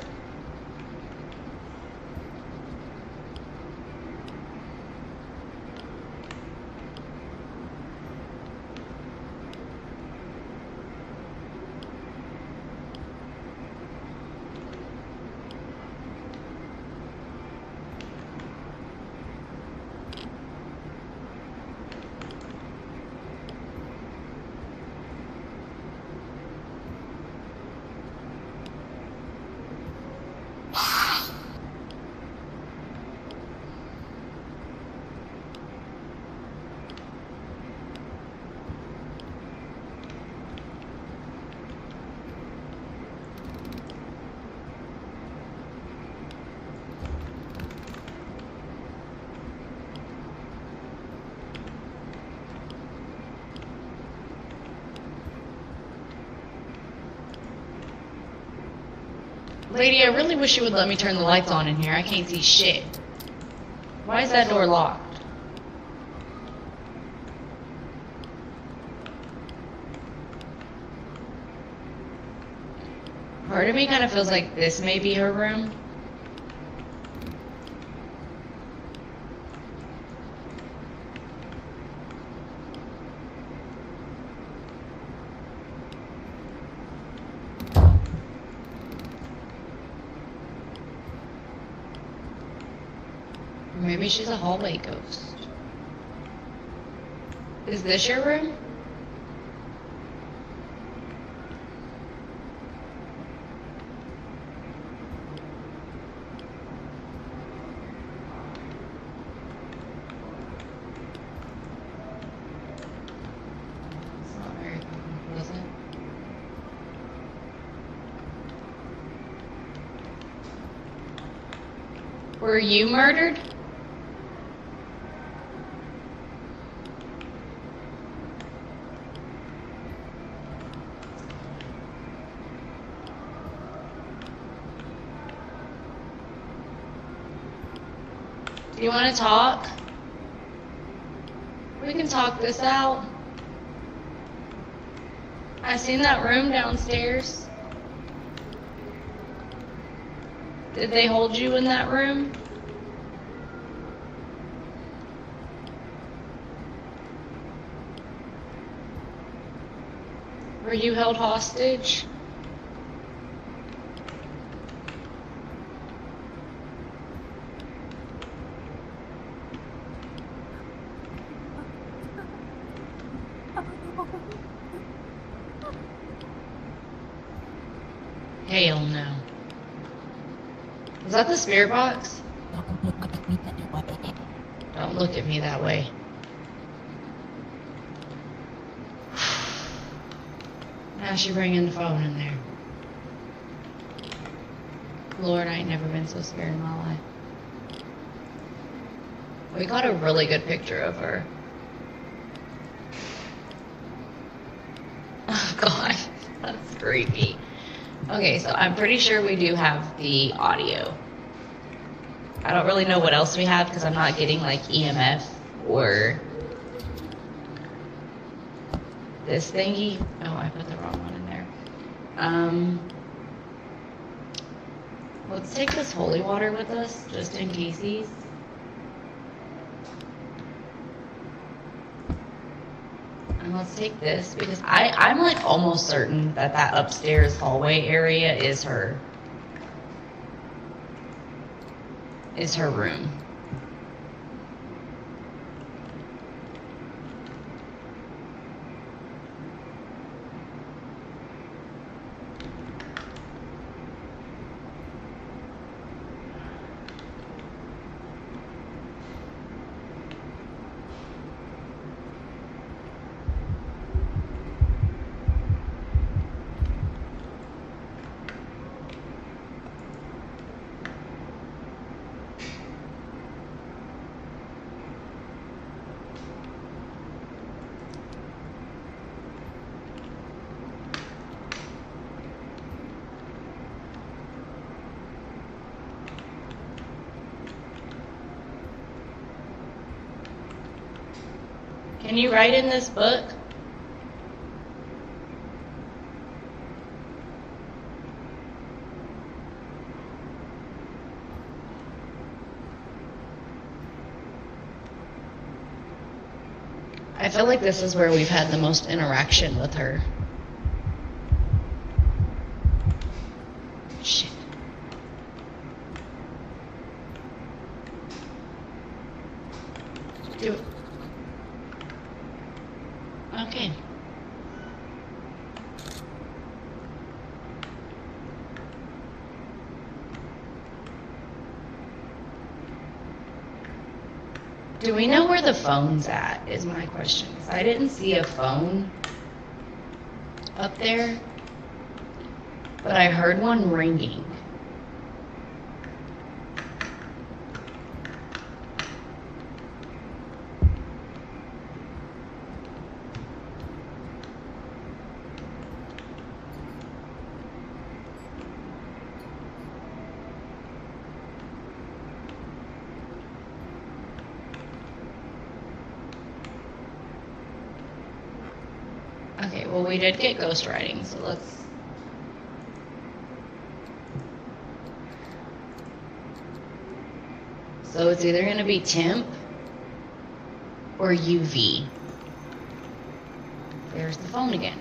Speaker 2: Lady, I really wish you would let me turn the lights on in here. I can't see shit. Why is that door locked? Part of me kind of feels like this may be her room. Maybe she's a hallway ghost. Is this your room? It's not very comfortable, is it? Were you murdered? Do you want to talk? We can talk this out. I seen that room downstairs. Did they hold you in that room? Were you held hostage? Hell no. Was that the spirit box? Don't look at me that way. Now she bringing the phone in there. Lord, I ain't never been so scared in my life. We got a really good picture of her. Oh God, that's creepy. Okay, so I'm pretty sure we do have the audio. I don't really know what else we have because I'm not getting like EMF or this thingy. Oh, I put the wrong one in there. Let's take this holy water with us just in case. And let's take this because I'm like almost certain that that upstairs hallway area is her room. Can you write in this book? I feel like this is where we've had the most interaction with her. Shit. Do it. Okay. Do we know where the phone's at, is my question. I didn't see a phone up there, but I heard one ringing. Well, we did get ghost writing, so let's... So it's either going to be temp or UV. There's the phone again.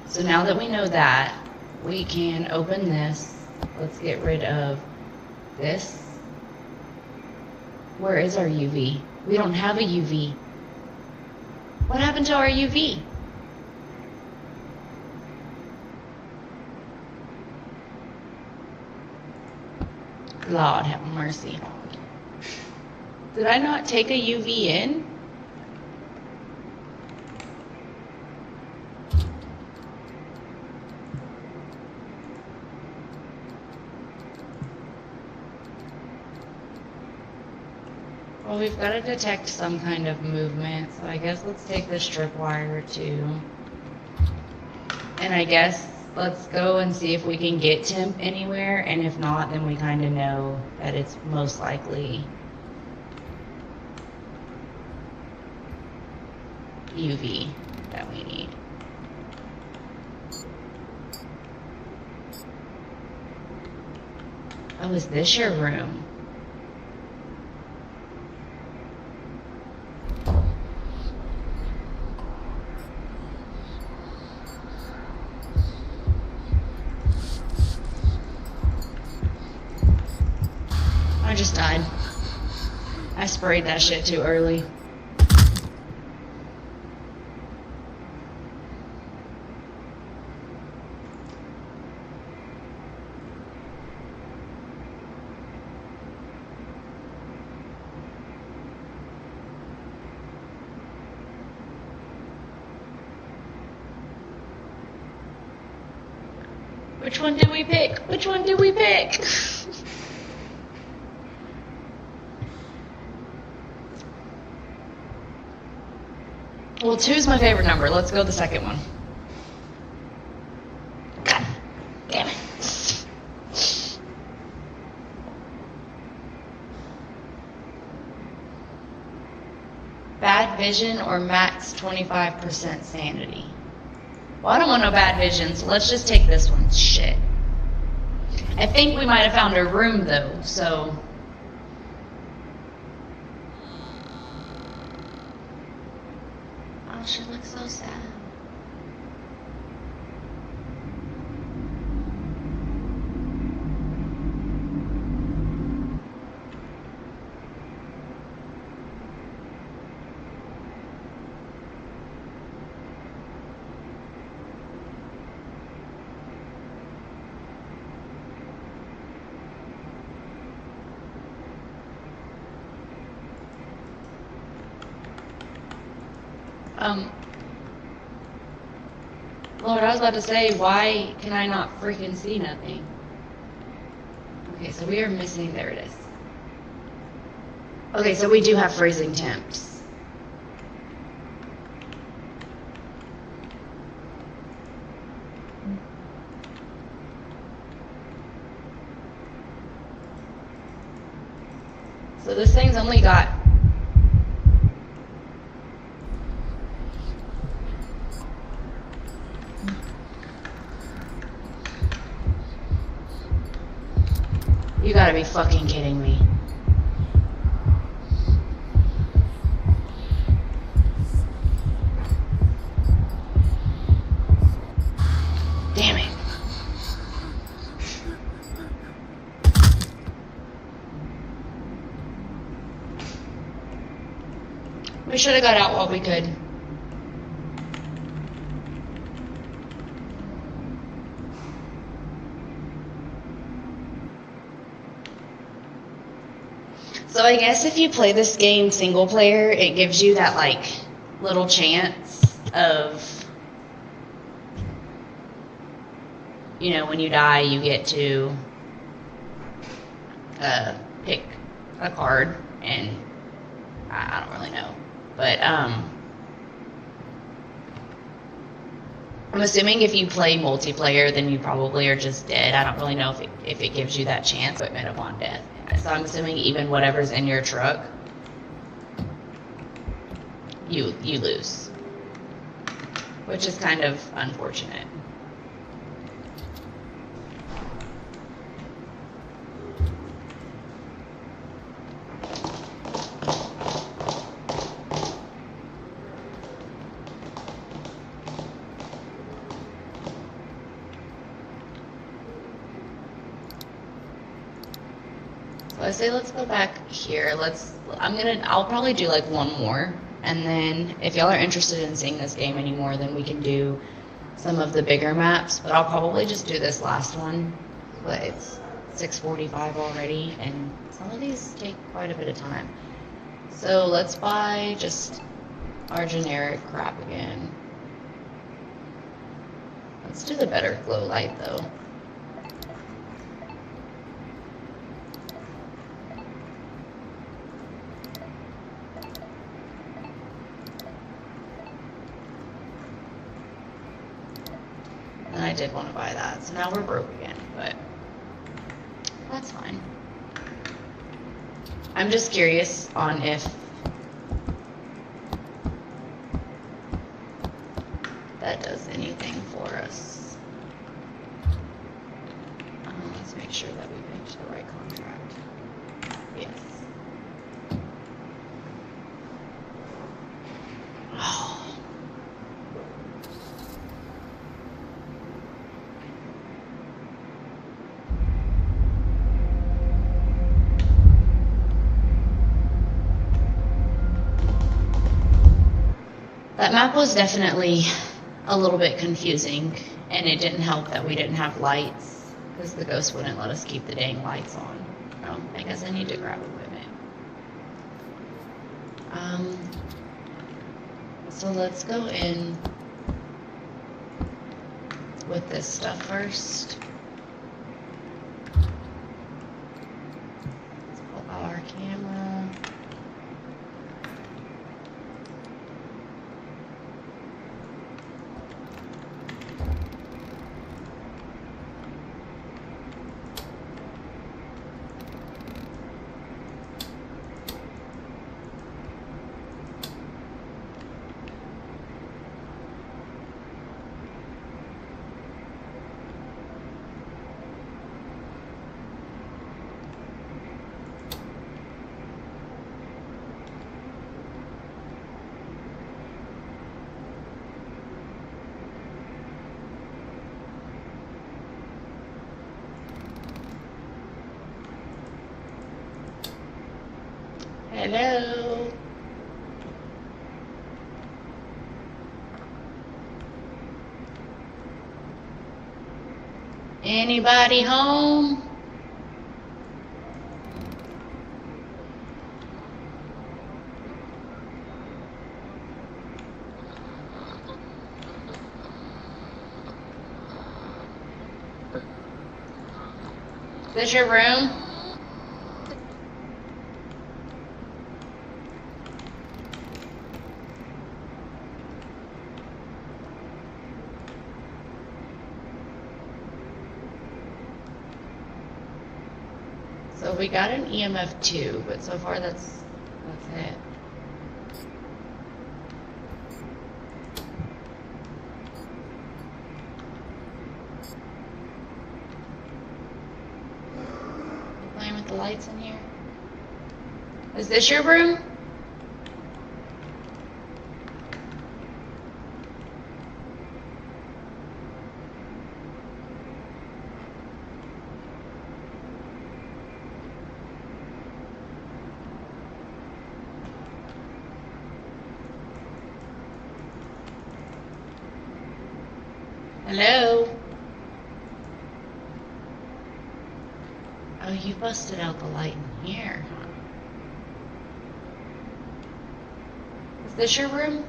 Speaker 2: So now that we know that, we can open this. Let's get rid of this. Where is our UV? We don't have a UV. What happened to our UV? Lord have mercy. Did I not take a UV in? Well, we've got to detect some kind of movement, so I guess let's take this tripwire too. And I guess let's go and see if we can get temp anywhere, and if not, then we kind of know that it's most likely UV that we need. Oh, is this your room? I just died. I sprayed that shit too early. Which one did we pick? Which one did we pick? Well, 2's my favorite number. Let's go the second one. God damn it. Bad vision or max 25% sanity? Well, I don't want no bad vision, so let's just take this one. Shit. I think we might have found a room, though, so... Oh, she looks so sad. Lord, I was about to say, why can I not freaking see nothing? Okay, so we are missing, there it is. Okay, so we do have freezing temps. So this thing's only got... You gotta be fucking kidding me. Damn it. We should have got out while we could. So I guess if you play this game single player, it gives you that like little chance of, you know, when you die, you get to pick a card, and I don't really know, but I'm assuming if you play multiplayer, then you probably are just dead. I don't really know if it gives you that chance, equipment upon death. So I'm assuming even whatever's in your truck, you lose. which is kind of unfortunate. I say let's go back here. I'll probably do like one more, and then if y'all are interested in seeing this game anymore, then we can do some of the bigger maps, but I'll probably just do this last one. But it's 6:45 already, and some of these take quite a bit of time. So let's buy just our generic crap again. Let's do the better glow light though. I did want to buy that, so now we're broke again, but that's fine. I'm just curious on if that does anything for us. Let's make sure that we picked the right contract. Yes. Oh. That map was definitely a little bit confusing, and it didn't help that we didn't have lights, because the ghost wouldn't let us keep the dang lights on. Oh, I guess I need to grab equipment. So let's go in with this stuff first. Let's pull out our camera. Hello. Anybody home? Is this your room? So we got an EMF 2, but so far that's it. You playing with the lights in here? Is this your room? Hello? Oh, you busted out the light in here, huh? Is this your room?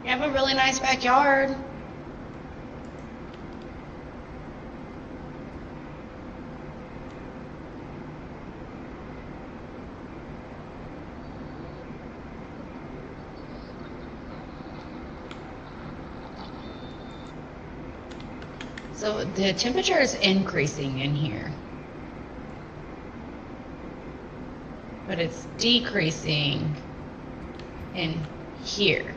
Speaker 2: You have a really nice backyard. So the temperature is increasing in here, but it's decreasing in here.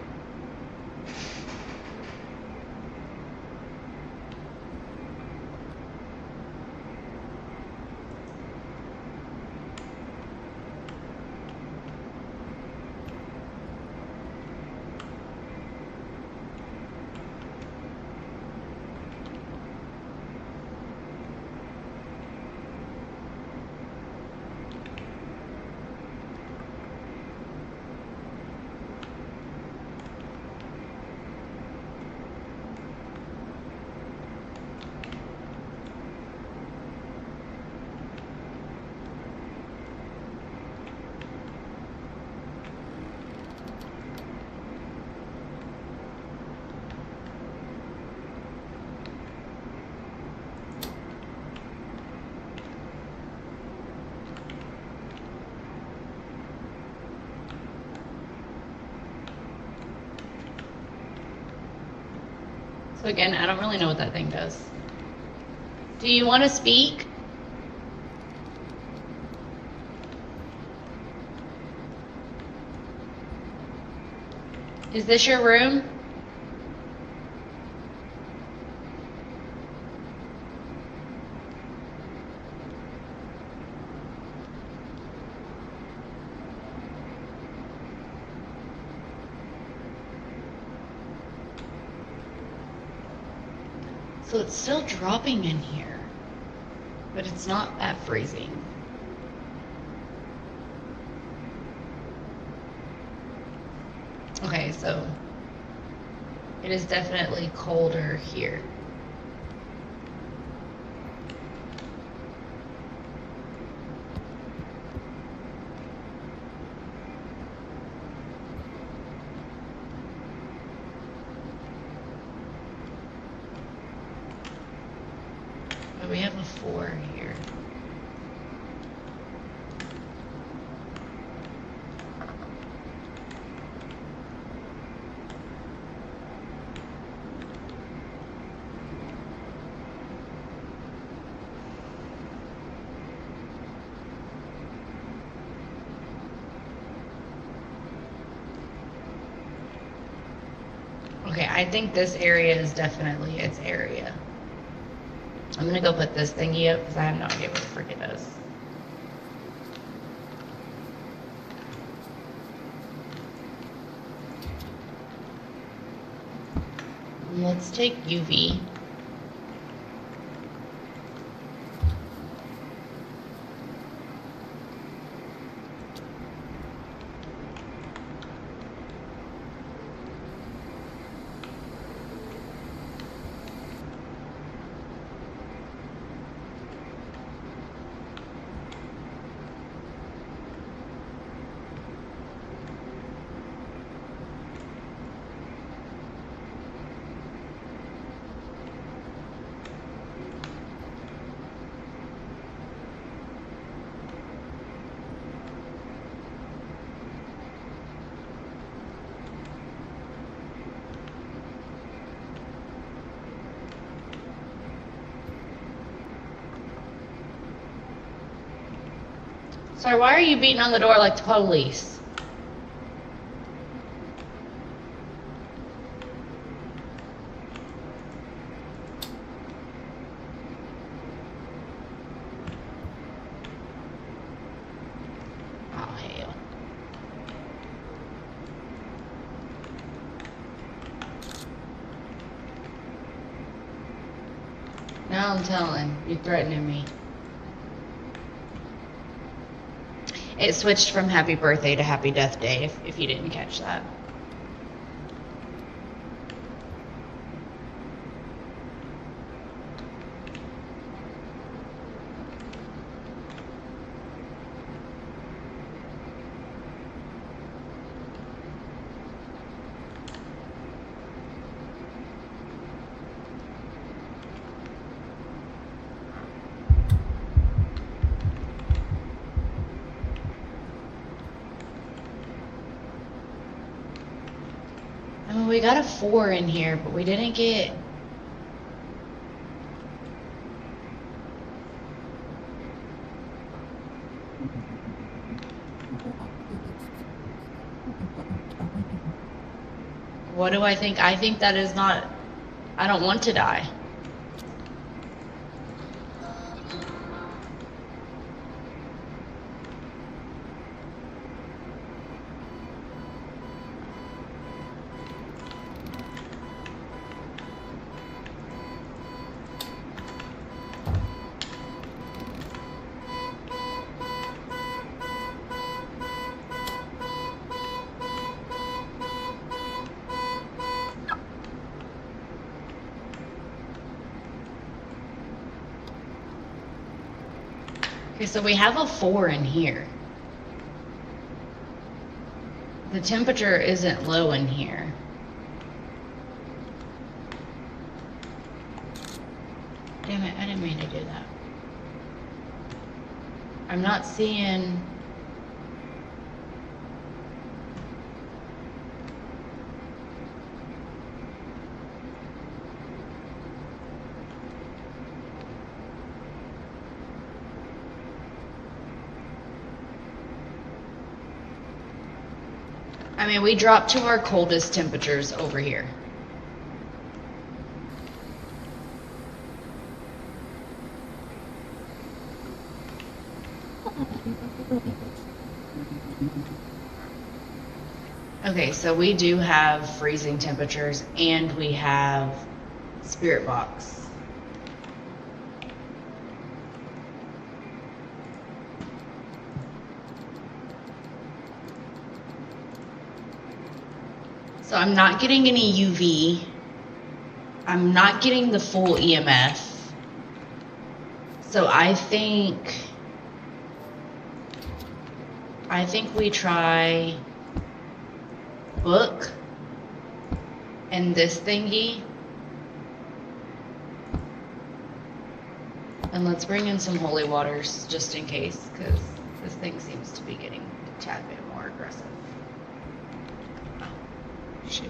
Speaker 2: So again, I don't really know what that thing does. Do you want to speak? Is this your room? So it's still dropping in here, but it's not at freezing. Okay, so it is definitely colder here. But we have a 4 here. Okay, I think this area is definitely its area. I'm gonna go put this thingy up because I have no idea what the frick it does. Let's take UV. Sorry, why are you beating on the door like the police? Oh, hell. Now I'm telling, you're threatening me. It switched from happy birthday to happy death day, if you didn't catch that. I mean, we got a 4 in here, but we didn't get... What do I think? I think that is not... I don't want to die. Okay, so we have a 4 in here. The temperature isn't low in here. Damn it, I didn't mean to do that. I'm not seeing... I mean, we dropped to our coldest temperatures over here. Okay, so we do have freezing temperatures and we have spirit box. So I'm not getting any UV. I'm not getting the full EMF. So I think we try book and this thingy. And let's bring in some holy waters just in case, because this thing seems to be getting a tad bit more aggressive. Shoot.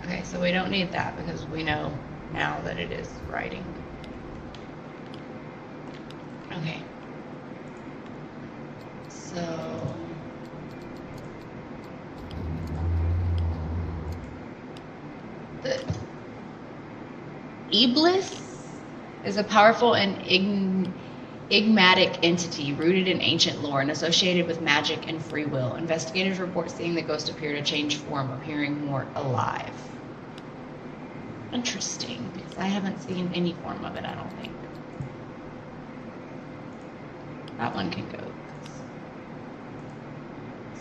Speaker 2: Okay, so we don't need that because we know now that it is writing. Okay. So... the Iblis is a powerful and enigmatic entity rooted in ancient lore and associated with magic and free will. Investigators report seeing the ghost appear to change form, appearing more alive. Interesting, because I haven't seen any form of it, I don't think. That one can go.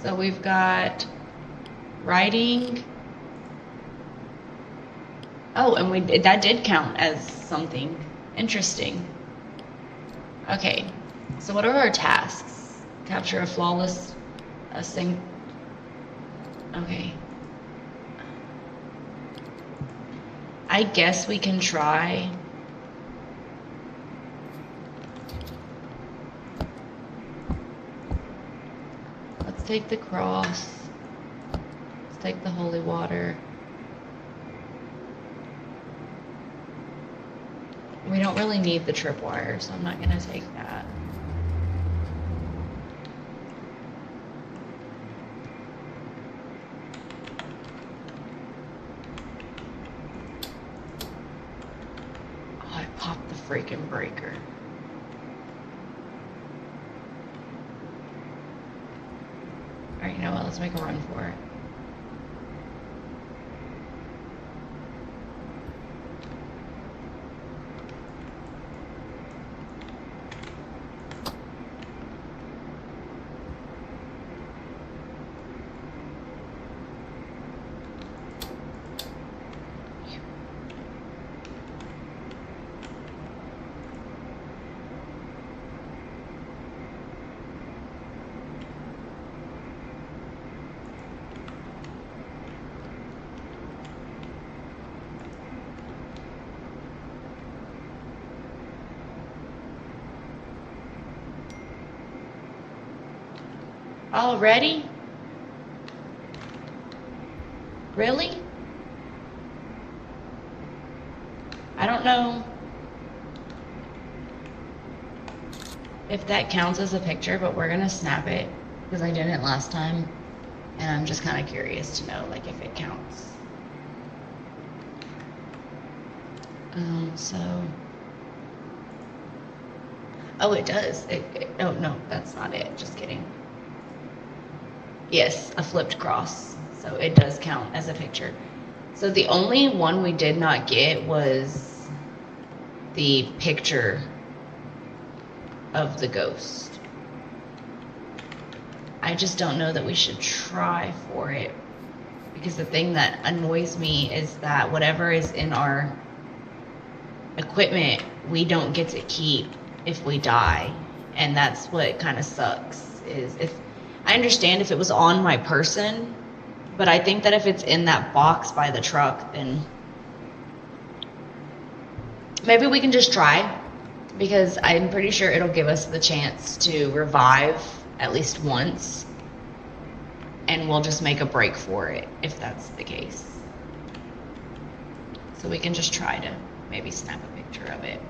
Speaker 2: So we've got writing. Oh, and that did count as something. Interesting. Okay, so what are our tasks? Capture a flawless, okay. I guess we can try. Let's take the cross. Let's take the holy water. We don't really need the tripwire, so I'm not going to take that. Oh, I popped the freaking breaker. You know what? Let's make a run for it. Already? Really? I don't know if that counts as a picture, but we're gonna snap it because I didn't last time, and I'm just kind of curious to know, like, if it counts. Oh, it does. Oh no, that's not it. Just kidding. Yes, a flipped cross. So it does count as a picture. So the only one we did not get was the picture of the ghost. I just don't know that we should try for it, because the thing that annoys me is that whatever is in our equipment, we don't get to keep if we die. And that's what kind of sucks. Is if I understand if it was on my person, but I think that if it's in that box by the truck, then maybe we can just try, because I'm pretty sure it'll give us the chance to revive at least once, and we'll just make a break for it if that's the case. So we can just try to maybe snap a picture of it.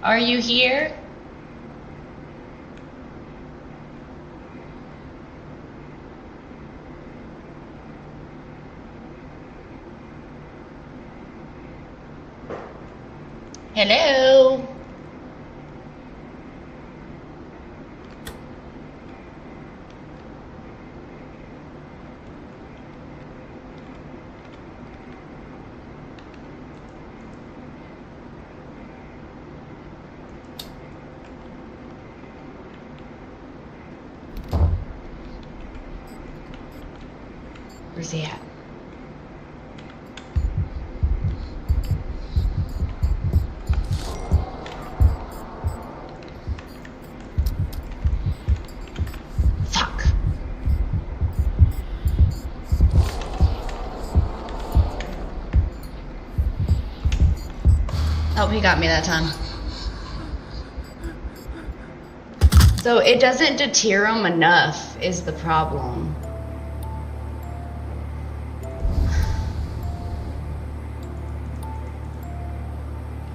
Speaker 2: Are you here? Hello? Where's he at? Fuck. Oh, he got me that time. So it doesn't deter him enough is the problem.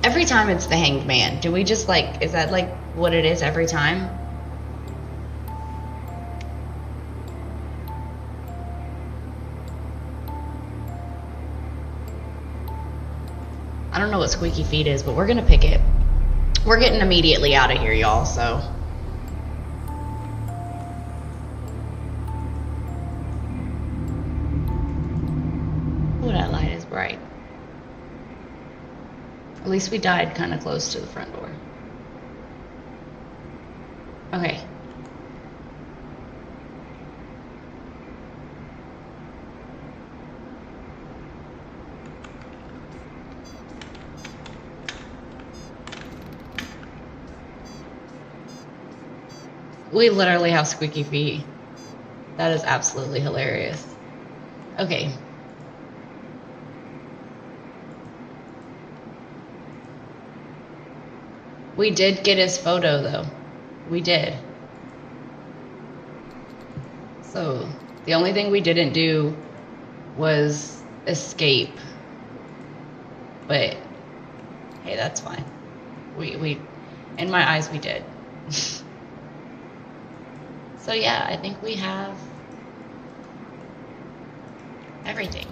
Speaker 2: Every time it's the Hanged Man. Do we just like, is that like what it is every time? I don't know what Squeaky Feet is, but we're gonna pick it. We're getting immediately out of here, y'all, so. Oh, that light is bright. At least we died kind of close to the front door. Okay. We literally have Squeaky Feet. That is absolutely hilarious. Okay. We did get his photo, though. We did. So, the only thing we didn't do was escape. But, hey, that's fine. We in my eyes, we did. So, yeah, I think we have everything.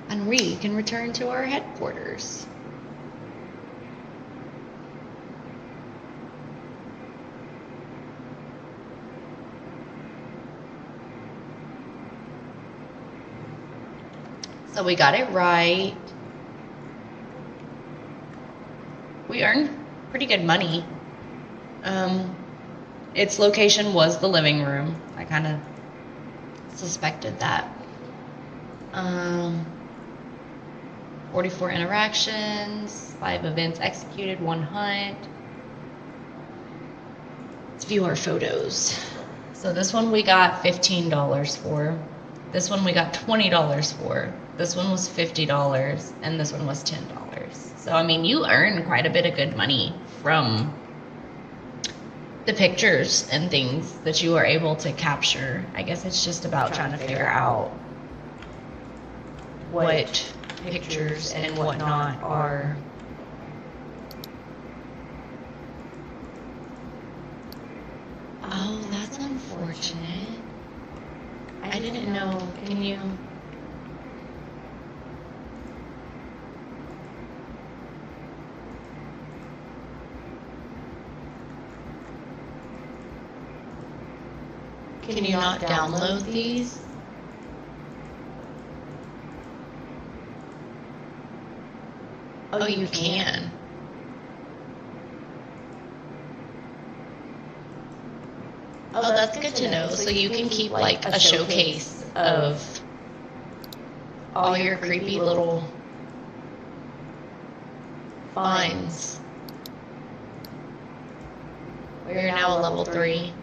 Speaker 2: And we can return to our headquarters. So we got it right. We earned pretty good money. Its location was the living room. I kind of suspected that. 44 interactions, 5 events executed, 1 hunt. Let's view our photos. So this one we got $15 for. This one we got $20 for. This one was $50, and this one was $10. So, I mean, you earn quite a bit of good money from the pictures and things that you are able to capture. I guess it's just about trying to figure out what pictures and whatnot are. Oh, that's unfortunate. I didn't know. Can you? Can you not download these? Oh, you can. Oh, that's good to know. So you can keep like a showcase of all your creepy little finds. We're now a level 3.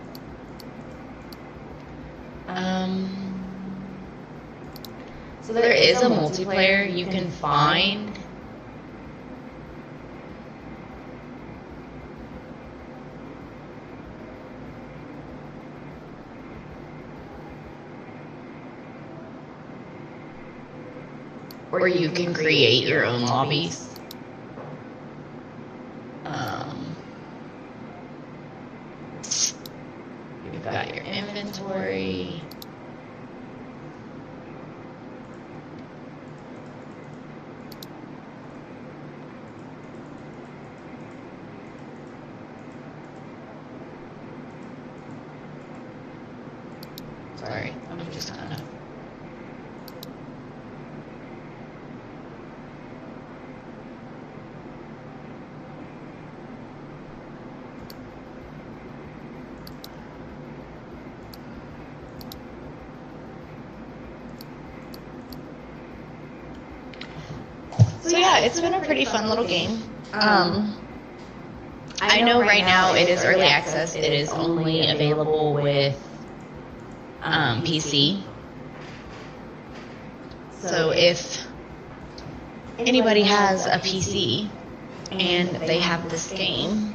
Speaker 2: So there is a multiplayer you can find. Or you can create your own lobbies. You've got your inventory. Sorry, I'm just kind of. So yeah, it's been a pretty fun little game. I know right now it is early access. It is only available with PC. So if anybody has a PC and they have this game,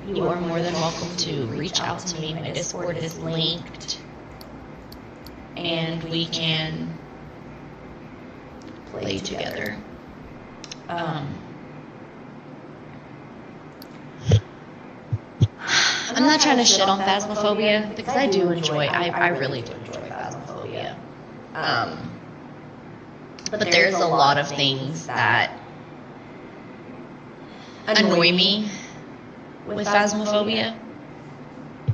Speaker 2: you are more than welcome to reach out to me. My Discord is linked, and we can play together. I'm not trying to shit on Phasmophobia because I do enjoy. I really do enjoy Phasmophobia. But there's a lot of things that annoy me with Phasmophobia.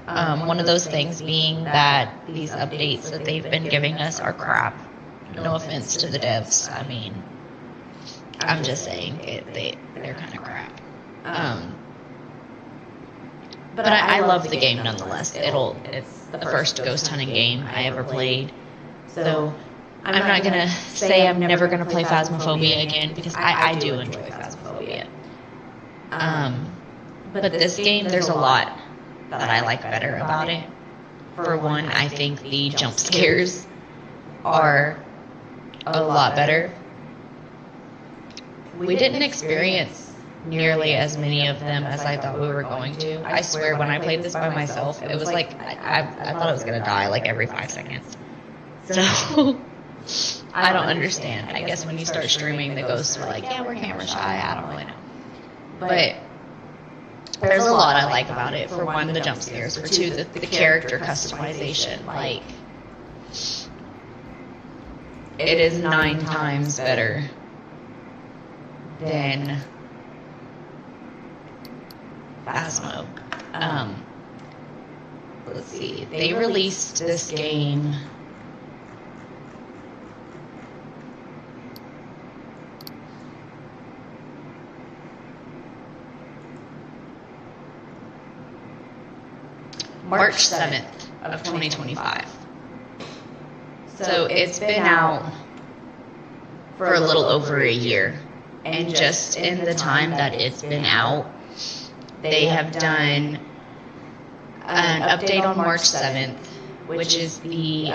Speaker 2: One of those things being that these updates that they've been giving us are crap. No offense to the devs. I mean, I'm just saying they're kind of crap. But I love the game nonetheless. It's the first ghost hunting game I ever played. So I'm not going to say I'm never going to play Phasmophobia again because I do enjoy Phasmophobia. But this game, there's a lot that I like better about it. For one, I think the jump scares are a lot better. We didn't experience nearly as many of them as I thought we were going to. I swear, when I played this by myself, it was like I thought I was going to die like every 5 seconds. So I don't understand. I guess when you start streaming, the ghosts are like, yeah, we're camera shy. I don't really know. But there's a lot I like about it. For one, the jump scares. For two, the character customization. Like, it is 9 times better than Phasmo. Let's see. They released this game March 7th of 2025. So it's been out for a little over a year. And just in the time that it's been out, they have done an update on March 7th, which is the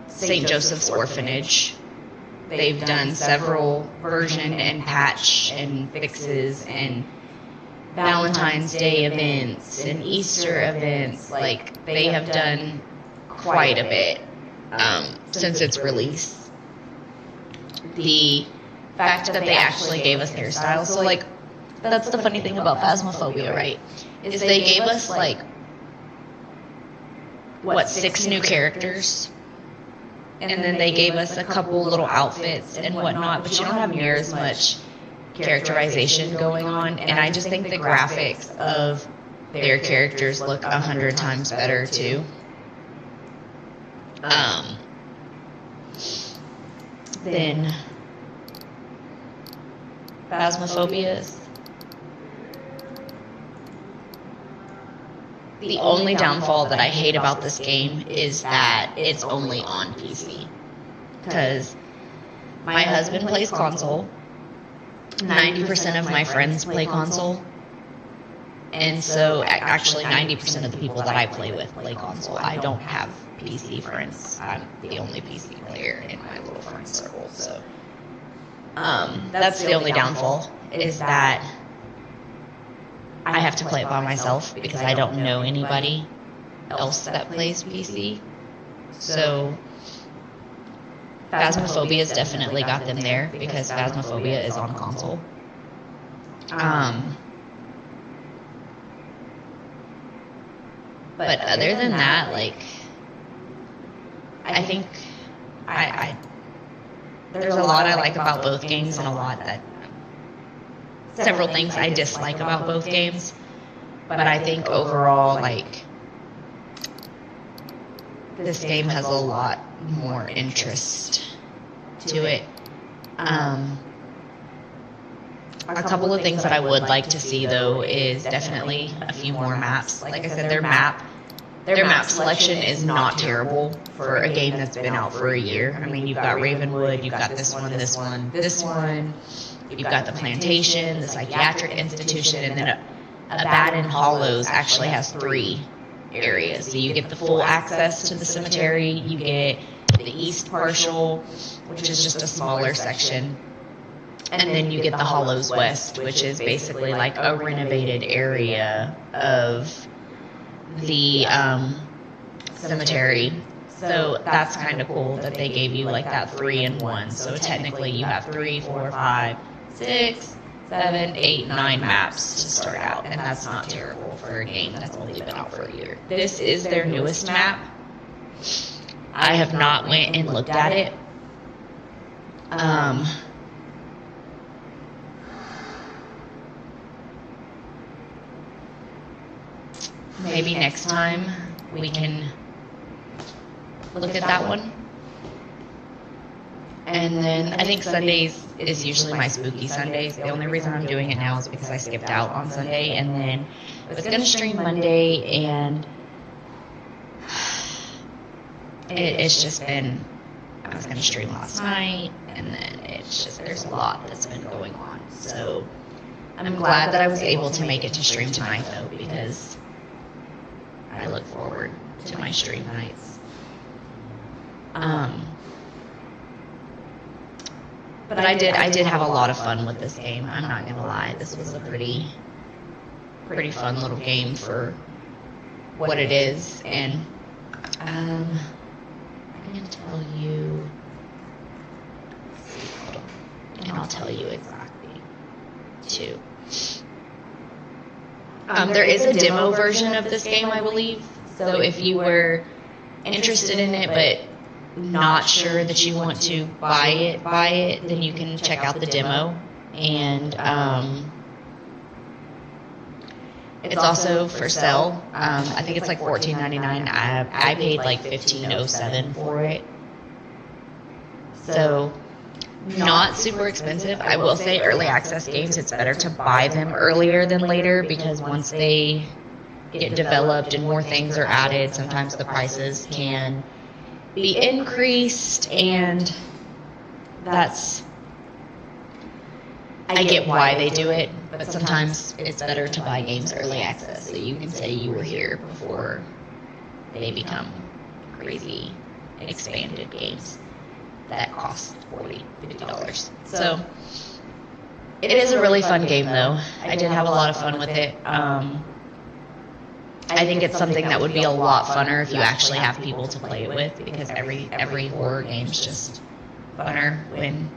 Speaker 2: St. Joseph's Orphanage. They've done several version and patch and fixes and Valentine's Day events and Easter events. Like, they have done quite a bit since its release. The fact that they actually gave us hairstyles, so like, that's the funny thing about Phasmophobia, right? Is they gave us like, what, 6 new characters? And then they gave us a couple little outfits and whatnot, but you don't have near as much characterization going on. And I just think the graphics of their characters look 100 times better too. Than Phasmophobia's. The only downfall that I hate about this game is that it's only on PC. Because my husband plays console, 90% of my friends play console, and so actually 90% of the people that I play with play console. I don't have PC friends. I'm the only PC player in my little friend circle, so that's the only downfall, is that I have to play it by myself because I don't know anybody else that plays PC. So Phasmophobia's definitely got them there because Phasmophobia is on console. But other than that, like, I think there's a lot I like about both games and a lot that, several things I dislike about both games. But I think overall, like, this game has a lot more interest to it. A couple of things that I would like to see, though, is definitely a few more maps. Like I said, their map selection is not terrible for a game that's been out for a year. I mean, you've got Ravenwood, you've got this one, this one, this one. You've got the Plantation, the Psychiatric Institution, and then Abaddon Hollows actually has 3 areas. So you get the full access to the cemetery, you get the East Partial, which is just a smaller section, and then you get the Hollows West, which is basically like a renovated area of the cemetery. So that's kind of cool that they gave you like that 3-in-1. So technically you have 3, 4, 5, 6, 7, 8, 9 maps to start out, and that's not terrible for a game that's only been out for a year. This is their newest map. I have not went and looked at it. Maybe next time we can look at that one. And then I think Sundays is usually my spooky Sundays. The only reason I'm doing it now is because I skipped out on Sunday, and then I was going to stream Monday, and it's just been, I was going to stream last night, and then it's just, there's a lot that's been going on. So I'm glad that I was able to make it to stream tonight, though, because I look forward to my stream nights. But I did have a lot of fun with this game. I'm not gonna lie. This was a pretty fun little game for what it is. And I'm gonna tell you, hold on, and I'll tell you exactly too. There is a demo version of this game, I believe. So if you were interested in it but not sure that you want to buy it, then you can check out the demo. And it's also for sale. I think it's like $14.99. I paid like $15.07 for it. So not super expensive. I will say early access games, it's better to buy them earlier than later, because once they get developed and more things are added, sometimes the prices can be increased, and that's, I get why they do it, but sometimes it's better to buy games early access so you can say you were here before they become crazy expanded games that cost $40, $50. So it is a really fun game, though. I did have a lot of fun with it. I think it's something that would be a lot funner if you actually have people to play it with, because every horror game's just funner when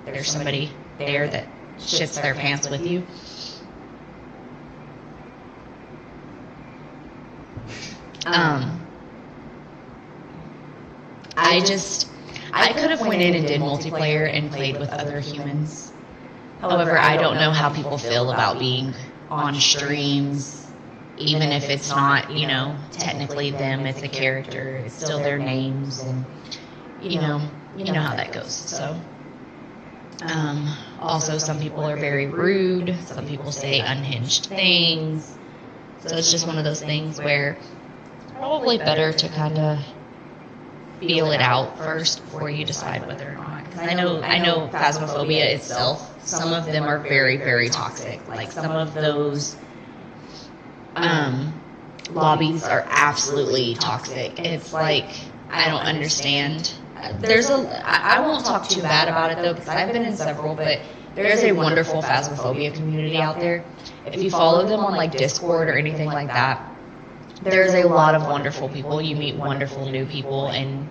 Speaker 2: there's somebody there that shits their pants with you. I could have went in and did multiplayer and played with other humans. However, I don't know how people feel about being on streams, even if it's not, technically them, it's a character, it's still their names, and you know how that goes. So, also some people are very rude, some people say unhinged things, so it's just one of those things where it's probably better to kind of feel it out first before you decide whether or not. Because I know Phasmophobia itself, some of them are very, very toxic. Like some of those lobbies are absolutely toxic. It's like, I don't understand. I won't talk too bad about it though, because I've been in several, but there's a wonderful Phasmophobia community out there. If you follow them on like Discord or anything like that, there's a lot of wonderful people. You meet wonderful new people and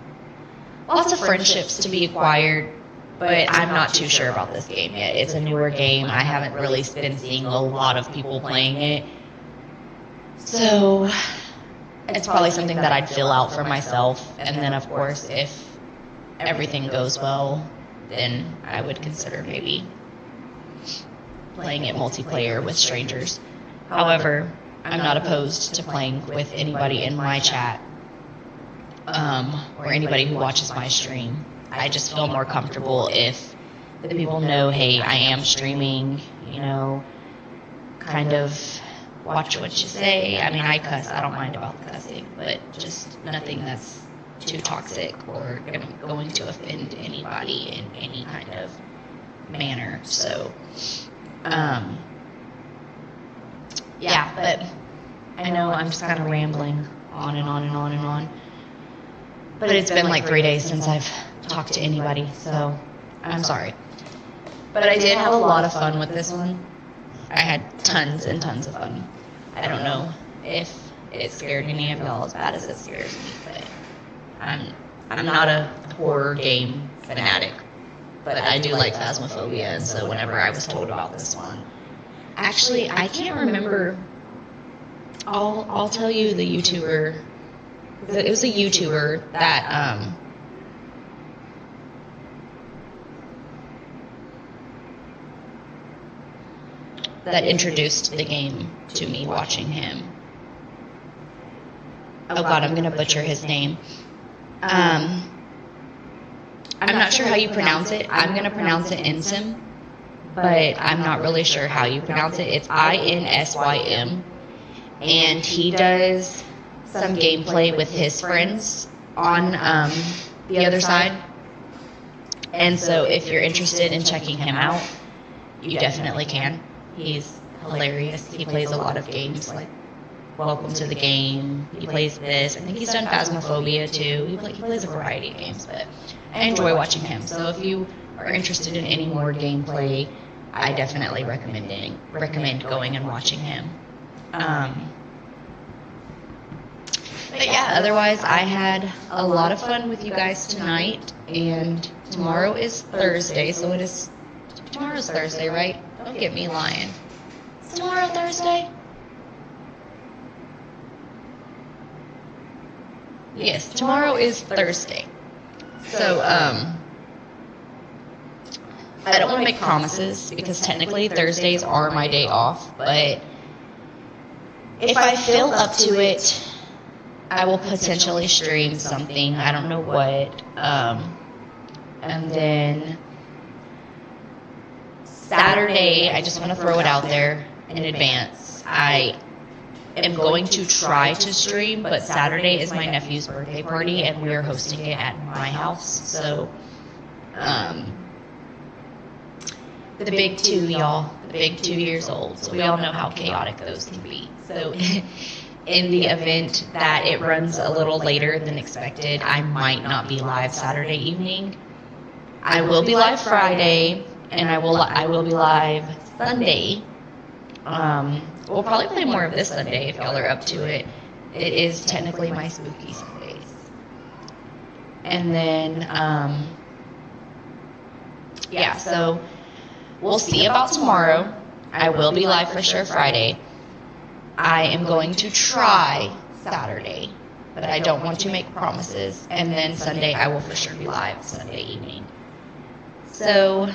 Speaker 2: lots of friendships to be acquired, but I'm not too sure about this game yet. It's a newer game. I haven't really been seeing a lot of people playing it. So it's probably something that I'd fill out for myself. And then, of course, if everything goes well, then I would consider maybe playing it multiplayer with strangers. However, I'm not opposed to playing with anybody in my chat or anybody who watches my stream. I just feel more comfortable if the people know, hey, I am streaming, kind of watch what you say. I mean, I cuss. I don't mind about the cussing, but just nothing that's too toxic or going to offend anybody in any kind of manner. So, yeah, but I know I'm just kind of rambling on and on and on and on. But it's been like 3 days since I've talked to anybody, so I'm sorry. But I did have a lot of fun with this one. I had tons and tons of fun. I don't know if it scared any of y'all as bad as it scares me, but I'm not a horror game fanatic. But I do like Phasmophobia, and so whenever I was told about this one, actually, I can't remember. I'll tell you the YouTuber. It was a YouTuber that that introduced the game to me watching him. Oh God, I'm gonna butcher his name. I'm not sure how you pronounce it. I'm gonna pronounce it Insym, but I'm not really sure how you pronounce it. It's INSYM, and he does some gameplay with his friends on the other side. And so if you're interested in checking him out, you definitely can. He's hilarious. He plays a lot of games like Welcome to the Game. He plays this. I think he's done Phasmophobia too. He plays a variety of games, but I enjoy watching him. So if you are interested in any more gameplay, I definitely recommend going and watching him. But yeah, otherwise I had a lot of fun with you guys tonight, and tomorrow is Thursday, so tomorrow's Thursday, right? Don't get me lying. Is tomorrow Thursday? Yes, tomorrow is Thursday. So, I don't want to make promises because technically Thursdays are my day off, but if I feel up to it, I will potentially stream something. I don't know what. And then Saturday, I just want to throw it out there in advance. I am going to try to stream, but Saturday is my nephew's birthday party, and we are hosting it at my house. So, the big two, y'all, the big 2 years old. So we all know how chaotic those can be. So in the event that it runs a little later than expected, I might not be live Saturday evening. I will be live Friday, and I will be live Sunday. We'll probably play more of this Sunday if y'all are up to it. It is technically my spooky Sundays. And then, yeah, so we'll see about tomorrow. I will be live for sure Friday. I am going to try Saturday, but I don't want to make promises. And then Sunday, I will for sure be live Sunday evening. So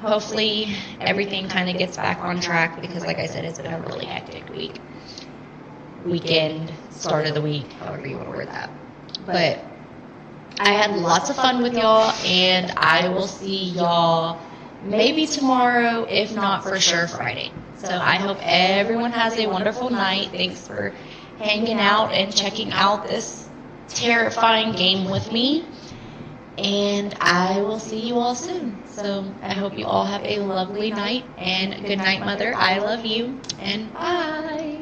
Speaker 2: hopefully everything kind of gets back on track because, like I said, it's been a really hectic weekend, start of the week, however you want to word that. But I had lots of fun with y'all, and I will see y'all maybe tomorrow, if not for sure Friday. So I hope everyone has a wonderful night. Thanks for hanging out and checking out this terrifying game with me. And I will see you all soon. So I hope you all have a lovely night. And good night, Mother. I love you. And bye.